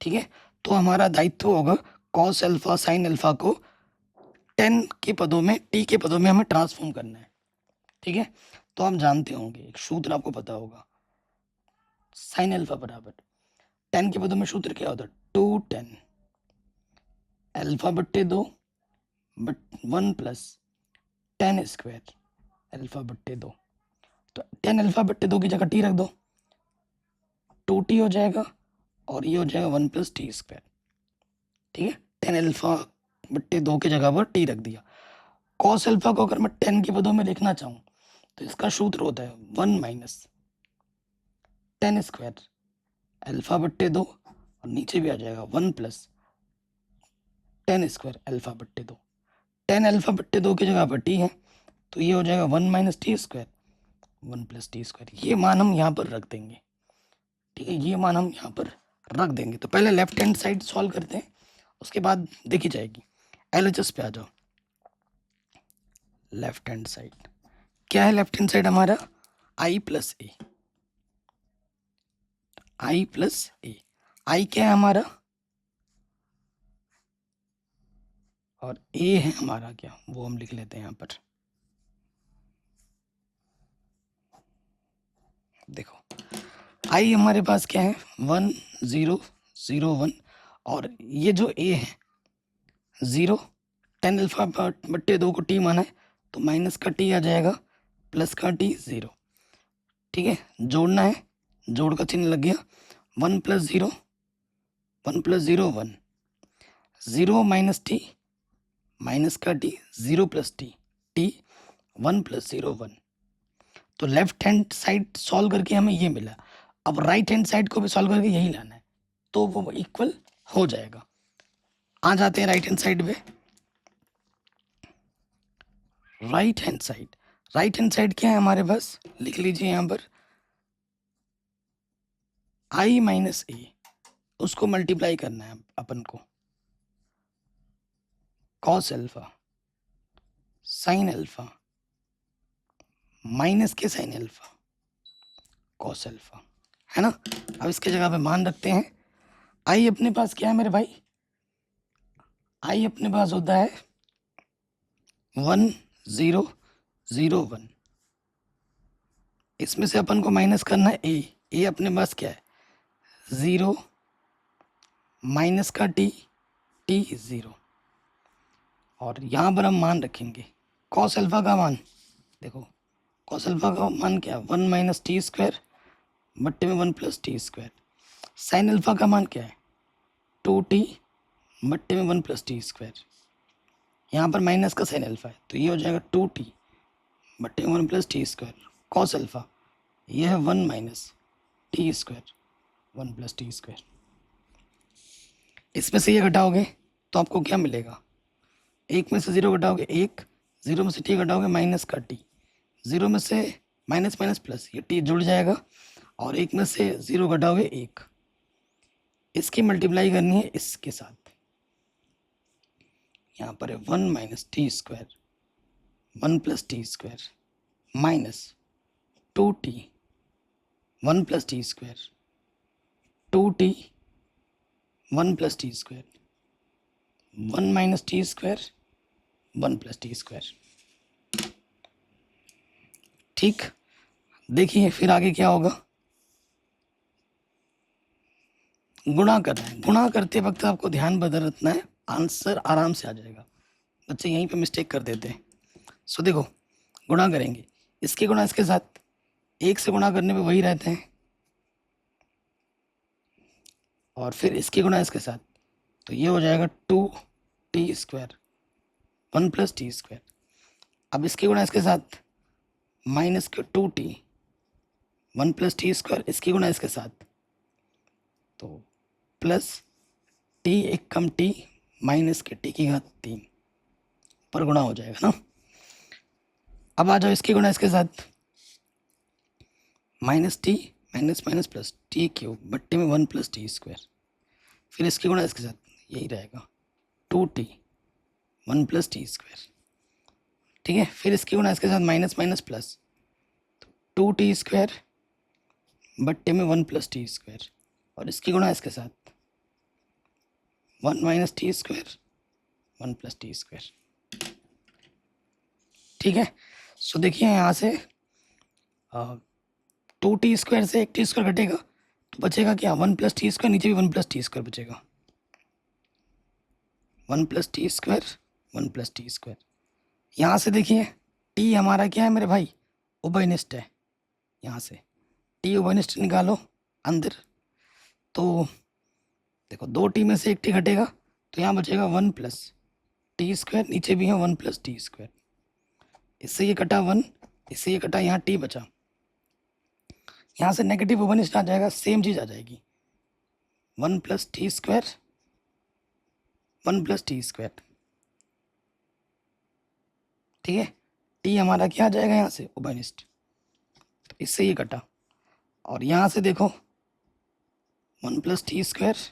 ठीक है। तो हमारा दायित्व होगा कॉस अल्फा साइन अल्फा को 10 के पदों में, टी के पदों में हमें ट्रांसफॉर्म करना है, ठीक है। तो हम जानते होंगे, एक सूत्र आपको पता होगा, साइन अल्फा बराबर 10 के पदों में सूत्र क्या होता है? 2 10 अल्फा बट्टे 2 बट 1 प्लस 10 स्क्वायर अल्फा बट्टे 2। तो 10 अल्फा बट्टे 2 की जगह टी रख दो, 2t हो जाएगा, और ये हो जाएगा 1 प्लस टी स्क्वायर, ठीक है। 10 अल्फा बट्टे 2 की जगह पर टी रख दिया। कॉस अल्फा को अगर मैं 10 के पदों में लिखना चाहूँ तो इसका सूत्र होता है 1 माइनस 10 स्क्वायर अल्फा बट्टे 2, और नीचे भी आ जाएगा 1 प्लस 10 स्क्वायर अल्फा बट्टे 2। 10 अल्फा बट्टे 2 की जगह पर टी है, तो ये हो जाएगा 1 minus T square 1 plus T square. ये मान हम यहाँ पर रख देंगे, ठीक है, ये मान हम यहाँ पर रख देंगे। तो पहले लेफ्ट हैंड साइड सॉल्व करते हैं, उसके बाद देखी जाएगी। एलएचएस पे आ जाओ। लेफ्ट हैंड साइड क्या है? लेफ्ट हैंड साइड हमारा आई प्लस ए, आई प्लस ए। आई क्या है हमारा, और ए है हमारा क्या, वो हम लिख लेते हैं यहाँ पर। देखो आई हमारे पास क्या है, 1 0 0 1, और ये जो ए है 0, 10 अल्फा बट्टे 2 को टी माना है, तो माइनस का टी आ जाएगा, प्लस का टी 0, ठीक है। जोड़ना है, जोड़ का चिन्ह लग गया। 1 plus 0 1 plus 0 1, 0 minus T, minus का T, 0 plus T, T 1 plus 0 1। तो लेफ्ट हैंड साइड सॉल्व करके हमें ये मिला। अब राइट हैंड साइड को भी सॉल्व करके यही लाना है, तो वो इक्वल हो जाएगा। आ जाते हैं राइट हैंड साइड पे। Right hand side, right hand side क्या है हमारे पास, लिख लीजिए यहाँ पर, आई माइनस ए, उसको मल्टीप्लाई करना है अपन को, cos alpha sine alpha minus के साइन अल्फा कॉस अल्फा, है ना। अब इसके जगह पे मान रखते हैं। आई अपने पास क्या है मेरे भाई, आई अपने पास होता है 1 0 0 1। इसमें से अपन को माइनस करना है ए, ए अपने पास क्या है 0 माइनस का टी, टी 0, और यहाँ पर हम मान रखेंगे कॉस अल्फा का मान। देखो कॉस अल्फा का मान क्या है, 1 माइनस टी स्क्वायर बट्टे में 1 plus T square. Sine alpha का मान क्या है, 2t बट्टे में 1 प्लस टी स्क्वायर। यहाँ पर माइनस का साइन अल्फा है, तो ये हो जाएगा 2t बट्टे में 1 plus T square. Cos alpha ये है 1 minus T square 1 plus T square. इसमें से ये घटाओगे तो आपको क्या मिलेगा, एक में से 0 घटाओगे 1, 0 में से t घटाओगे माइनस का t, 0 में से माइनस माइनस प्लस, ये t जुड़ जाएगा, और एक में से 0 घटाओगे 1। इसकी मल्टीप्लाई करनी है इसके साथ, यहाँ पर है 1 minus T square 1 plus T square minus 2t 1 plus T square 2t 1 plus T square 1 minus T square 1 plus T square. ठीक, देखिए फिर आगे क्या होगा, गुणा करना है। गुणा करते वक्त आपको ध्यान बदल रखना है, आंसर आराम से आ जाएगा। बच्चे यहीं पे मिस्टेक कर देते हैं। सो देखो गुणा करेंगे, इसके गुणा इसके साथ, एक से गुणा करने पे वही रहते हैं, और फिर इसकी गुणा इसके साथ, तो ये हो जाएगा 2t², 1+t²। अब इसकी गुणा इसके साथ -2t, 1+t², इसकी गुणा इसके साथ, तो प्लस t एक कम t माइनस के t की घात 3 पर गुणा हो जाएगा ना। अब आ जाओ इसकी गुणा इसके साथ, -t माइनस प्लस t³ बट्टे में 1+t², फिर इसकी गुणा इसके साथ, यही रहेगा 2t 1+t²। ठीक है, फिर इसकी गुणा इसके साथ माइनस माइनस प्लस, तो 2t² बट्टे में 1+t², और इसकी गुणा इसके साथ 1 - t², 1+t²। ठीक है, सो देखिए यहाँ से 2t² से 1t² घटेगा तो बचेगा क्या, 1+t², नीचे भी 1+t² बचेगा, 1+t², 1+t²। यहाँ से देखिए t हमारा क्या है मेरे भाई, उभयनिष्ठ है। यहाँ से t उभयनिष्ठ निकालो अंदर, तो देखो 2t में से 1t घटेगा तो यहाँ बचेगा 1+t², नीचे भी है 1+t²। इससे ये कटा 1, इससे ये कटा, यहाँ t बचा, यहाँ से नेगेटिव उभयनिष्ठ आ जाएगा, सेम चीज आ जाएगी 1+t², 1+t²। ठीक है, t हमारा क्या आ जाएगा यहाँ से, उभयनिष्ठ, तो इससे ये कटा, और यहाँ से देखो 1+t²,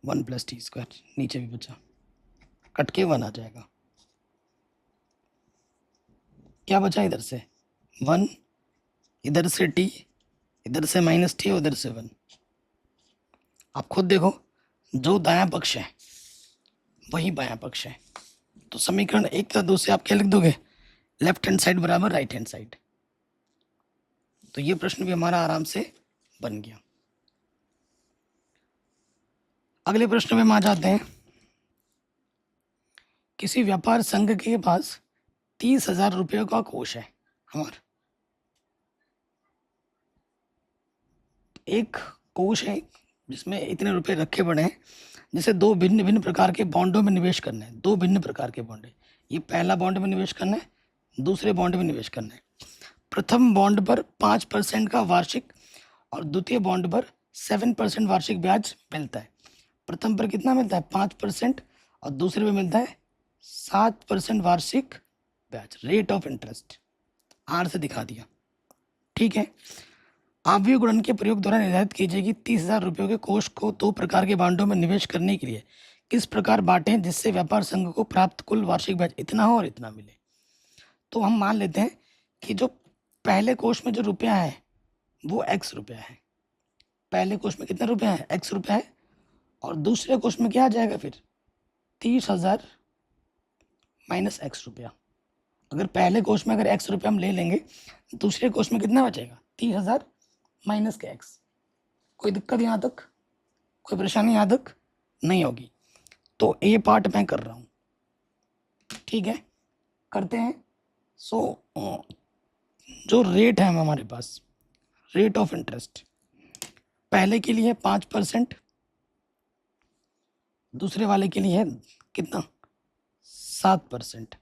1+t², नीचे भी बचा, कट के 1 आ जाएगा। क्या बचा इधर से 1, इधर से t, इधर से -t, उधर से 1। आप खुद देखो, जो दायां पक्ष है वही बायां पक्ष है, तो समीकरण 1 तथा 2 से आप क्या लिख दोगे, लेफ्ट हैंड साइड बराबर राइट हैंड साइड। तो ये प्रश्न भी हमारा आराम से बन गया। अगले प्रश्न में हम आ जाते हैं। किसी व्यापार संघ के पास 30,000 रुपये का कोष है हमारा, एक कोष है जिसमें इतने रुपए रखे पड़े हैं, जिसे दो भिन्न भिन्न प्रकार के बॉन्डों में निवेश करना है। दो भिन्न प्रकार के बॉन्ड है, ये पहला बॉन्ड में निवेश करना है, दूसरे बॉन्ड में निवेश करना है। प्रथम बॉन्ड पर 5% का वार्षिक और द्वितीय बॉन्ड पर 7% वार्षिक ब्याज मिलता है। प्रथम पर कितना मिलता है, 5%, और दूसरे में मिलता है 7% वार्षिक ब्याज, रेट ऑफ इंटरेस्ट, आर से दिखा दिया। ठीक है, आवयव गुणन के प्रयोग द्वारा निर्धारित कीजिए कि 30,000 रुपयों के कोष को दो प्रकार के बॉन्डों में निवेश करने के लिए किस प्रकार बांटें जिससे व्यापार संघ को प्राप्त कुल वार्षिक ब्याज इतना हो और इतना मिले। तो हम मान लेते हैं कि जो पहले कोष में जो रुपया है वो x रुपया है, पहले कोष में कितना रुपया है, x रुपया है, और दूसरे कोष में क्या आ जाएगा फिर 30,000 माइनस x रुपया। अगर पहले कोष में अगर x रुपया हम ले लेंगे, दूसरे कोष में कितना बचेगा 30,000 माइनस के x। कोई दिक्कत यहाँ तक, कोई परेशानी यहाँ तक नहीं होगी। तो ए पार्ट मैं कर रहा हूँ, ठीक है, करते हैं। सो जो रेट है हमारे पास, रेट ऑफ इंटरेस्ट पहले के लिए 5%, दूसरे वाले के लिए है कितना 7%,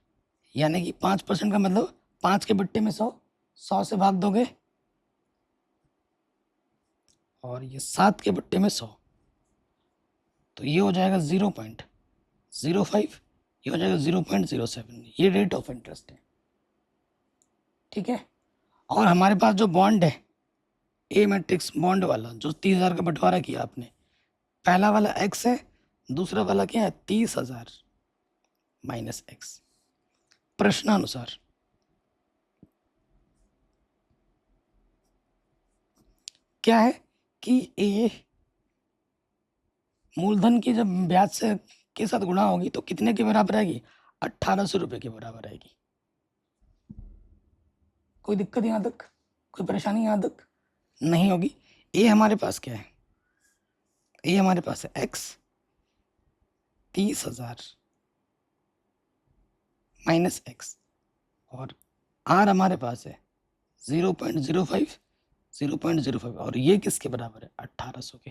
यानी कि 5% का मतलब 5 के बट्टे में 100, 100 से भाग दोगे, और ये 7 के बट्टे में 100, तो ये हो जाएगा 0.05, ये हो जाएगा 0.07। ये रेट ऑफ इंटरेस्ट है, ठीक है। और हमारे पास जो बॉन्ड है ए मैट्रिक्स बॉन्ड वाला, जो 30,000 का बंटवारा किया आपने, पहला वाला x है, दूसरा वाला क्या है 30,000 माइनस x। प्रश्नानुसार क्या है कि ए मूलधन की जब ब्याज से के साथ गुणा होगी तो कितने के बराबर आएगी, 1,800 रुपये के बराबर आएगी। कोई दिक्कत यहाँ तक, कोई परेशानी यहाँ तक नहीं होगी। ए हमारे पास क्या है, ए हमारे पास है x 30,000 माइनस x, और आर हमारे पास है 0.05, 0.05, और ये किसके बराबर है 1,800 के।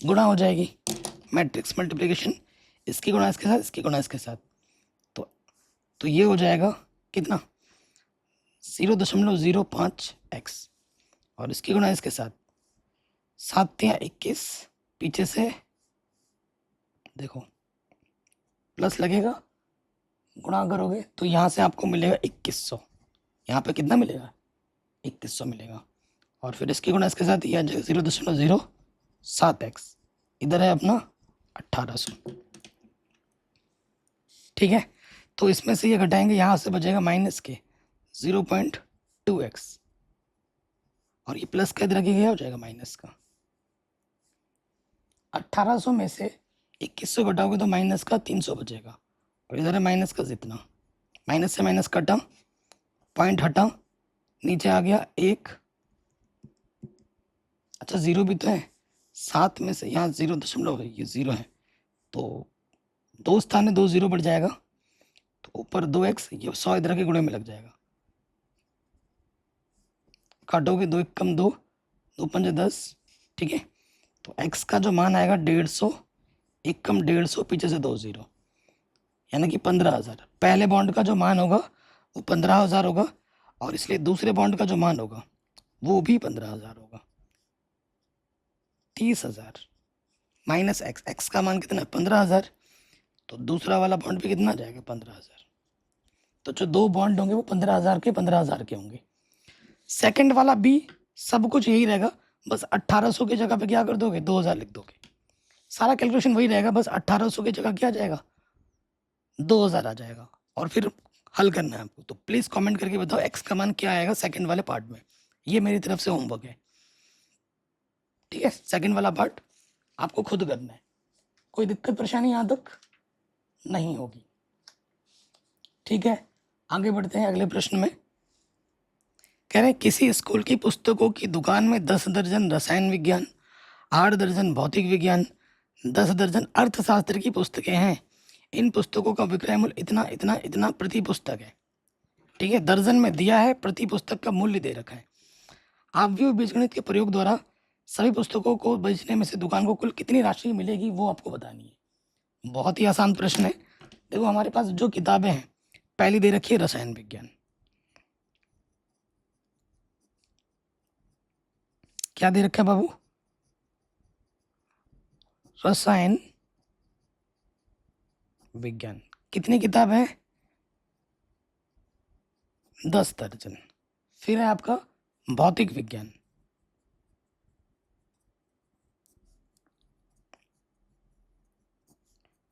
गुणा हो जाएगी, मैट्रिक्स मल्टीप्लिकेशन, इसकी गुणा इसके साथ, इसकी गुणा इसके साथ, तो ये हो जाएगा कितना 0.05x, और इसकी गुणा इसके साथ, 7×21, पीछे से देखो प्लस लगेगा, गुणा करोगे तो यहाँ से आपको मिलेगा 2100, यहाँ पे कितना मिलेगा 2100 मिलेगा, और फिर इसकी गुणा इसके साथ ये आ जाएगा 0.07x, इधर है अपना 1800। ठीक है, तो इसमें से ये घटाएंगे, यहाँ से बचेगा माइनस के 0.2x, और ये प्लस का इधर गया हो जाएगा माइनस का। 1800 में से 2100 घटाओगे तो माइनस का 300 बचेगा, और इधर है माइनस का जितना, माइनस से माइनस कटा, पॉइंट हटा, नीचे आ गया 1, अच्छा 0 भी तो है, 7 में से यहाँ 0 है, ये 0 है, तो 2 स्थान में 2 0 बढ़ जाएगा, तो ऊपर 2x, ये 100 इधर के गुणे में लग जाएगा, काटोगे 2 1 कम 2, 2 5 10, ठीक है, तो x का जो मान आएगा 150, 1 कम 150, पीछे से 2 0, यानी कि 15,000। पहले बॉन्ड का जो मान होगा वो 15,000 होगा, और इसलिए दूसरे बॉन्ड का जो मान होगा वो भी 15,000 होगा। 30,000 माइनस एक्स, एक्स का मान कितना है 15,000, तो दूसरा वाला बॉन्ड भी कितना आ जाएगा 15,000, तो जो दो बॉन्ड होंगे वो 15,000 के 15,000 के होंगे। सेकंड वाला भी सब कुछ यही रहेगा, बस 1800 की जगह पे क्या कर दोगे 2000 लिख दोगे, सारा कैलकुलेशन वही रहेगा, बस 1800 की जगह क्या आ जाएगा 2000 आ जाएगा, और फिर हल करना है आपको। तो प्लीज़ कमेंट करके बताओ एक्स का मान क्या आएगा सेकंड वाले पार्ट में, ये मेरी तरफ से होमवर्क है, ठीक है। सेकंड वाला पार्ट आपको खुद करना है, कोई दिक्कत परेशानी यहाँ तक नहीं होगी, ठीक है। आगे बढ़ते हैं अगले प्रश्न में। कह रहे हैं किसी स्कूल की पुस्तकों की दुकान में 10 दर्जन रसायन विज्ञान, 8 दर्जन भौतिक विज्ञान, 10 दर्जन अर्थशास्त्र की पुस्तकें हैं। इन पुस्तकों का विक्रय मूल्य इतना इतना इतना प्रति पुस्तक है, ठीक है। दर्जन में दिया है, प्रति पुस्तक का मूल्य दे रखा है। आव्यूह बीजगणित के प्रयोग द्वारा सभी पुस्तकों को बेचने में से दुकान को कुल कितनी राशि मिलेगी वो आपको बतानी है। बहुत ही आसान प्रश्न है। देखो हमारे पास जो किताबें हैं, पहली दे रखी है रसायन विज्ञान, क्या दे रखा है बाबू, रसायन विज्ञान, कितनी किताब है 10 दर्जन। फिर है आपका भौतिक विज्ञान,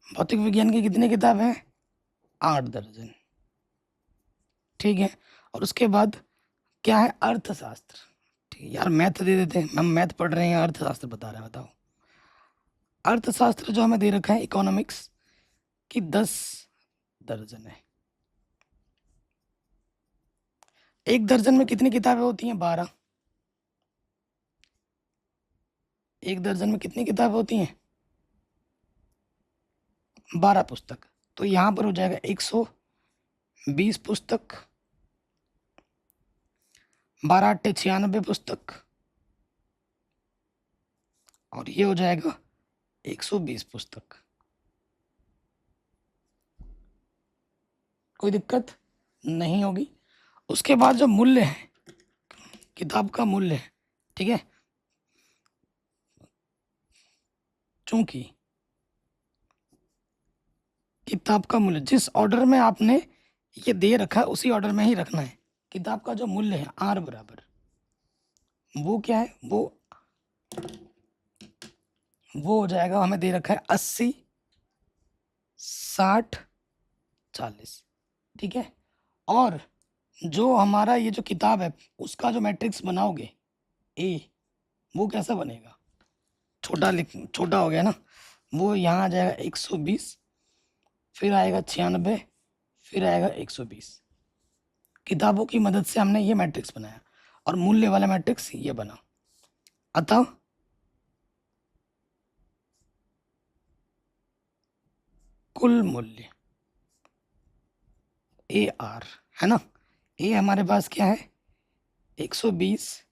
भौतिक विज्ञान की कितनी किताब है 8 दर्जन, ठीक है। और उसके बाद क्या है अर्थशास्त्र, ठीक है यार, मैथ दे देते हैं, हम मैथ पढ़ रहे हैं अर्थशास्त्र बता रहे हैं, बताओ। अर्थशास्त्र जो हमें दे रखा है इकोनॉमिक्स की 10 दर्जन है। एक दर्जन में कितनी किताबें होती हैं 12, एक दर्जन में कितनी किताबें होती हैं 12 पुस्तक, तो यहाँ पर हो जाएगा 120 पुस्तक, 12 8 96 पुस्तक, और ये हो जाएगा 120 पुस्तक। कोई दिक्कत नहीं होगी। उसके बाद जो मूल्य है, किताब का मूल्य है, ठीक है, चूंकि किताब का मूल्य जिस ऑर्डर में आपने ये दे रखा है उसी ऑर्डर में ही रखना है। किताब का जो मूल्य है आर बराबर, वो क्या है, वो हो जाएगा, हमें दे रखा है 80 60 40, ठीक है। और जो हमारा ये जो किताब है उसका जो मैट्रिक्स बनाओगे ए, वो कैसा बनेगा, छोटा हो गया ना, वो यहाँ आ जाएगा 120, फिर आएगा 96, फिर आएगा 120। किताबों की मदद से हमने ये मैट्रिक्स बनाया, और मूल्य वाला मैट्रिक्स ये बना। अतः कुल मूल्य ए आर है ना, ए हमारे पास क्या है 120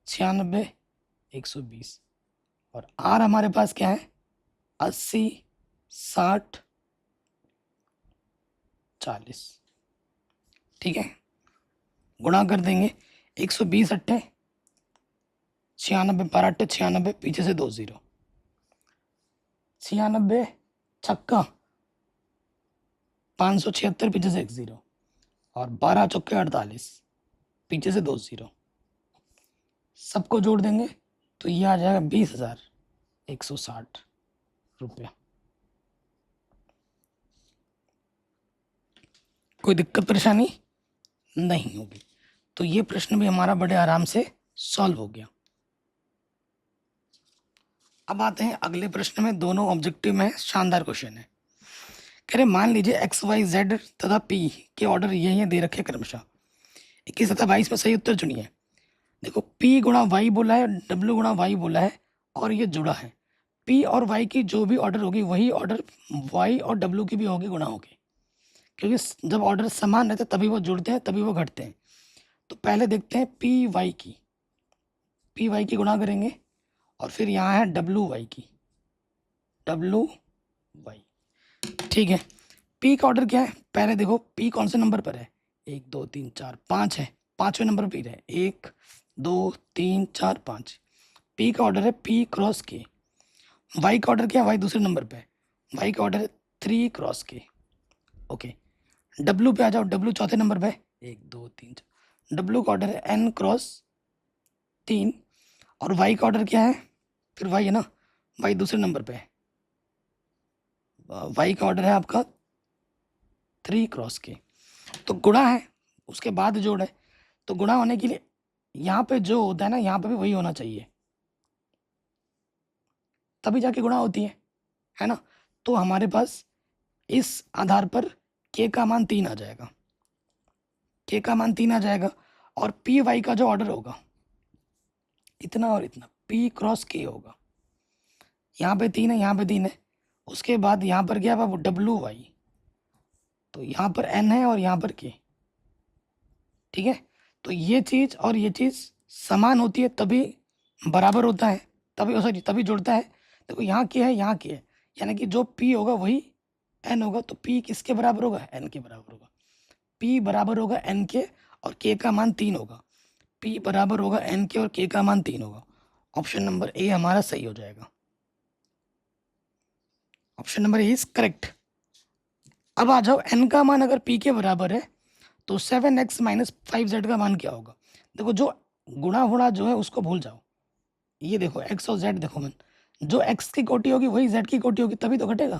96 120, और आर हमारे पास क्या है 80, 60, 40। ठीक है, गुणा कर देंगे 120 अट्ठे 96, 12 अट्ठे 96, पीछे से 2 0, 96 छक्का 576, पीछे से 1 0, और 12 चौके 48, पीछे से 2 0। सबको जोड़ देंगे तो ये आ जाएगा 20,160 रुपया। कोई दिक्कत परेशानी नहीं होगी। तो ये प्रश्न भी हमारा बड़े आराम से सॉल्व हो गया। अब आते हैं अगले प्रश्न में, दोनों ऑब्जेक्टिव में शानदार क्वेश्चन है। कह रहे मान लीजिए एक्स वाई जेड तथा पी के ऑर्डर ये दे रखे क्रमशः 21 तथा 22 में सही उत्तर चुनिए। देखो पी गुणा वाई बोला है, डब्ल्यू गुणा वाई बोला है, और ये जुड़ा है। पी और वाई की जो भी ऑर्डर होगी वही ऑर्डर वाई और डब्ल्यू की भी होगी, गुणा होगी। क्योंकि जब ऑर्डर समान रहते तभी वो जुड़ते हैं, तभी वो घटते हैं। तो पहले देखते हैं पी वाई की गुणा करेंगे, और फिर यहाँ है डब्ल्यू वाई। ठीक है, पी का ऑर्डर क्या है, पहले देखो पी कौन से नंबर पर है, 1 2 3 4 5 है, 5वें नंबर पर है, 1 2 3 4 5। पी का ऑर्डर है पी क्रॉस के। वाई का ऑर्डर क्या है, वाई दूसरे नंबर पे है, वाई का ऑर्डर है 3 क्रॉस के। ओके, डब्ल्यू पे आ जाओ, डब्ल्यू चौथे नंबर पे 1 2 3 4। डब्ल्यू का ऑर्डर है एन क्रॉस 3, और वाई का ऑर्डर क्या है, फिर वाई है ना, वाई दूसरे नंबर पे है, वाई का ऑर्डर है आपका 3 क्रॉस के। तो गुणा है, उसके बाद जोड़ है, तो गुणा होने के लिए यहाँ पे जो होता है ना, यहाँ पे भी वही होना चाहिए, तभी जाके गुणा होती है ना। तो हमारे पास इस आधार पर के का मान 3 आ जाएगा, के का मान 3 आ जाएगा, और पी वाई का जो ऑर्डर होगा इतना और इतना, पी क्रॉस के होगा। यहाँ पे 3 है, यहाँ पे 3 है, उसके बाद यहाँ पर क्या है डब्ल्यू वाई, तो यहाँ पर एन है और यहाँ पर के। ठीक है, तो ये चीज़ और ये चीज़ समान होती है तभी बराबर होता है, तभी सॉरी तभी जुड़ता है। देखो यहाँ के है, यहाँ के है, यानी कि जो पी होगा वही एन होगा, तो पी किसके बराबर होगा, एन के बराबर होगा। पी बराबर होगा एन के, और के का मान 3 होगा। पी बराबर होगा एन के और के का मान 3 होगा। ऑप्शन नंबर ए हमारा सही हो जाएगा। Option number A is correct. अब आ जाओ, एन का मान अगर पी के बराबर है तो 7x माइनस 5z का मान क्या होगा। देखो जो गुणा होना जो है उसको भूल जाओ, ये देखो x और z, देखो मन जो x की कोटि होगी वही z की कोटि होगी, तभी तो घटेगा।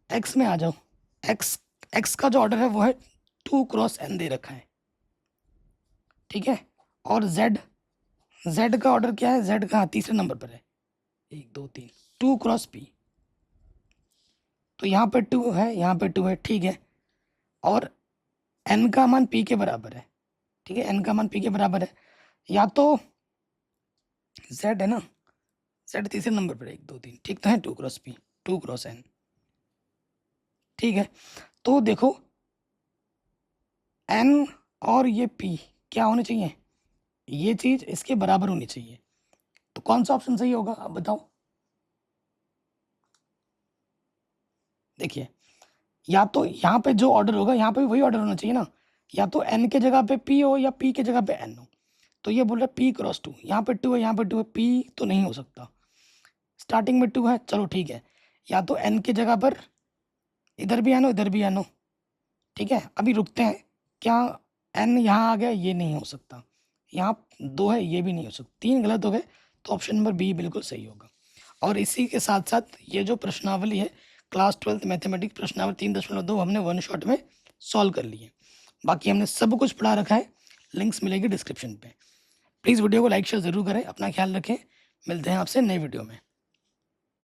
x में आ जाओ, x का जो ऑर्डर है वो है 2 क्रॉस n दे रखा है। ठीक है, और z का ऑर्डर क्या है, z का तीसरे नंबर पर है, 1 2 3, 2 क्रॉस p। तो यहाँ पे 2 है, यहाँ पे 2 है। ठीक है, और n का मान p के बराबर है। ठीक है, n का मान p के बराबर है, या तो z है ना, z तीसरे नंबर पर 1 2 3, ठीक तो है, 2 क्रॉस p 2 क्रॉस n। ठीक है, तो देखो n और ये p क्या होने चाहिए, ये चीज इसके बराबर होनी चाहिए। तो कौन सा ऑप्शन सही होगा अब बताओ। देखिए, या तो यहाँ पे जो ऑर्डर होगा यहाँ पे भी वही ऑर्डर होना चाहिए ना, या तो n के जगह पे p हो या p के जगह पे n हो। तो ये बोल रहा है p क्रॉस 2, यहाँ पे 2 है, यहाँ पे 2 है, p तो नहीं हो सकता, स्टार्टिंग में 2 है। चलो ठीक है, या तो n की जगह पर इधर भी n हो, इधर भी n हो। ठीक है, अभी रुकते हैं, क्या n यहाँ आ गया, ये नहीं हो सकता, यहाँ 2 है, ये भी नहीं हो सकता, 3 गलत हो गए, तो ऑप्शन नंबर बी बिल्कुल सही होगा। और इसी के साथ साथ ये जो प्रश्नावली है क्लास 12th मैथमेटिक्स प्रश्नावली 3.2 हमने वन शॉट में सॉल्व कर लिए। बाकी हमने सब कुछ पढ़ा रखा है, लिंक्स मिलेगी डिस्क्रिप्शन पे। प्लीज़ वीडियो को लाइक शेयर ज़रूर करें, अपना ख्याल रखें, मिलते हैं आपसे नए वीडियो में।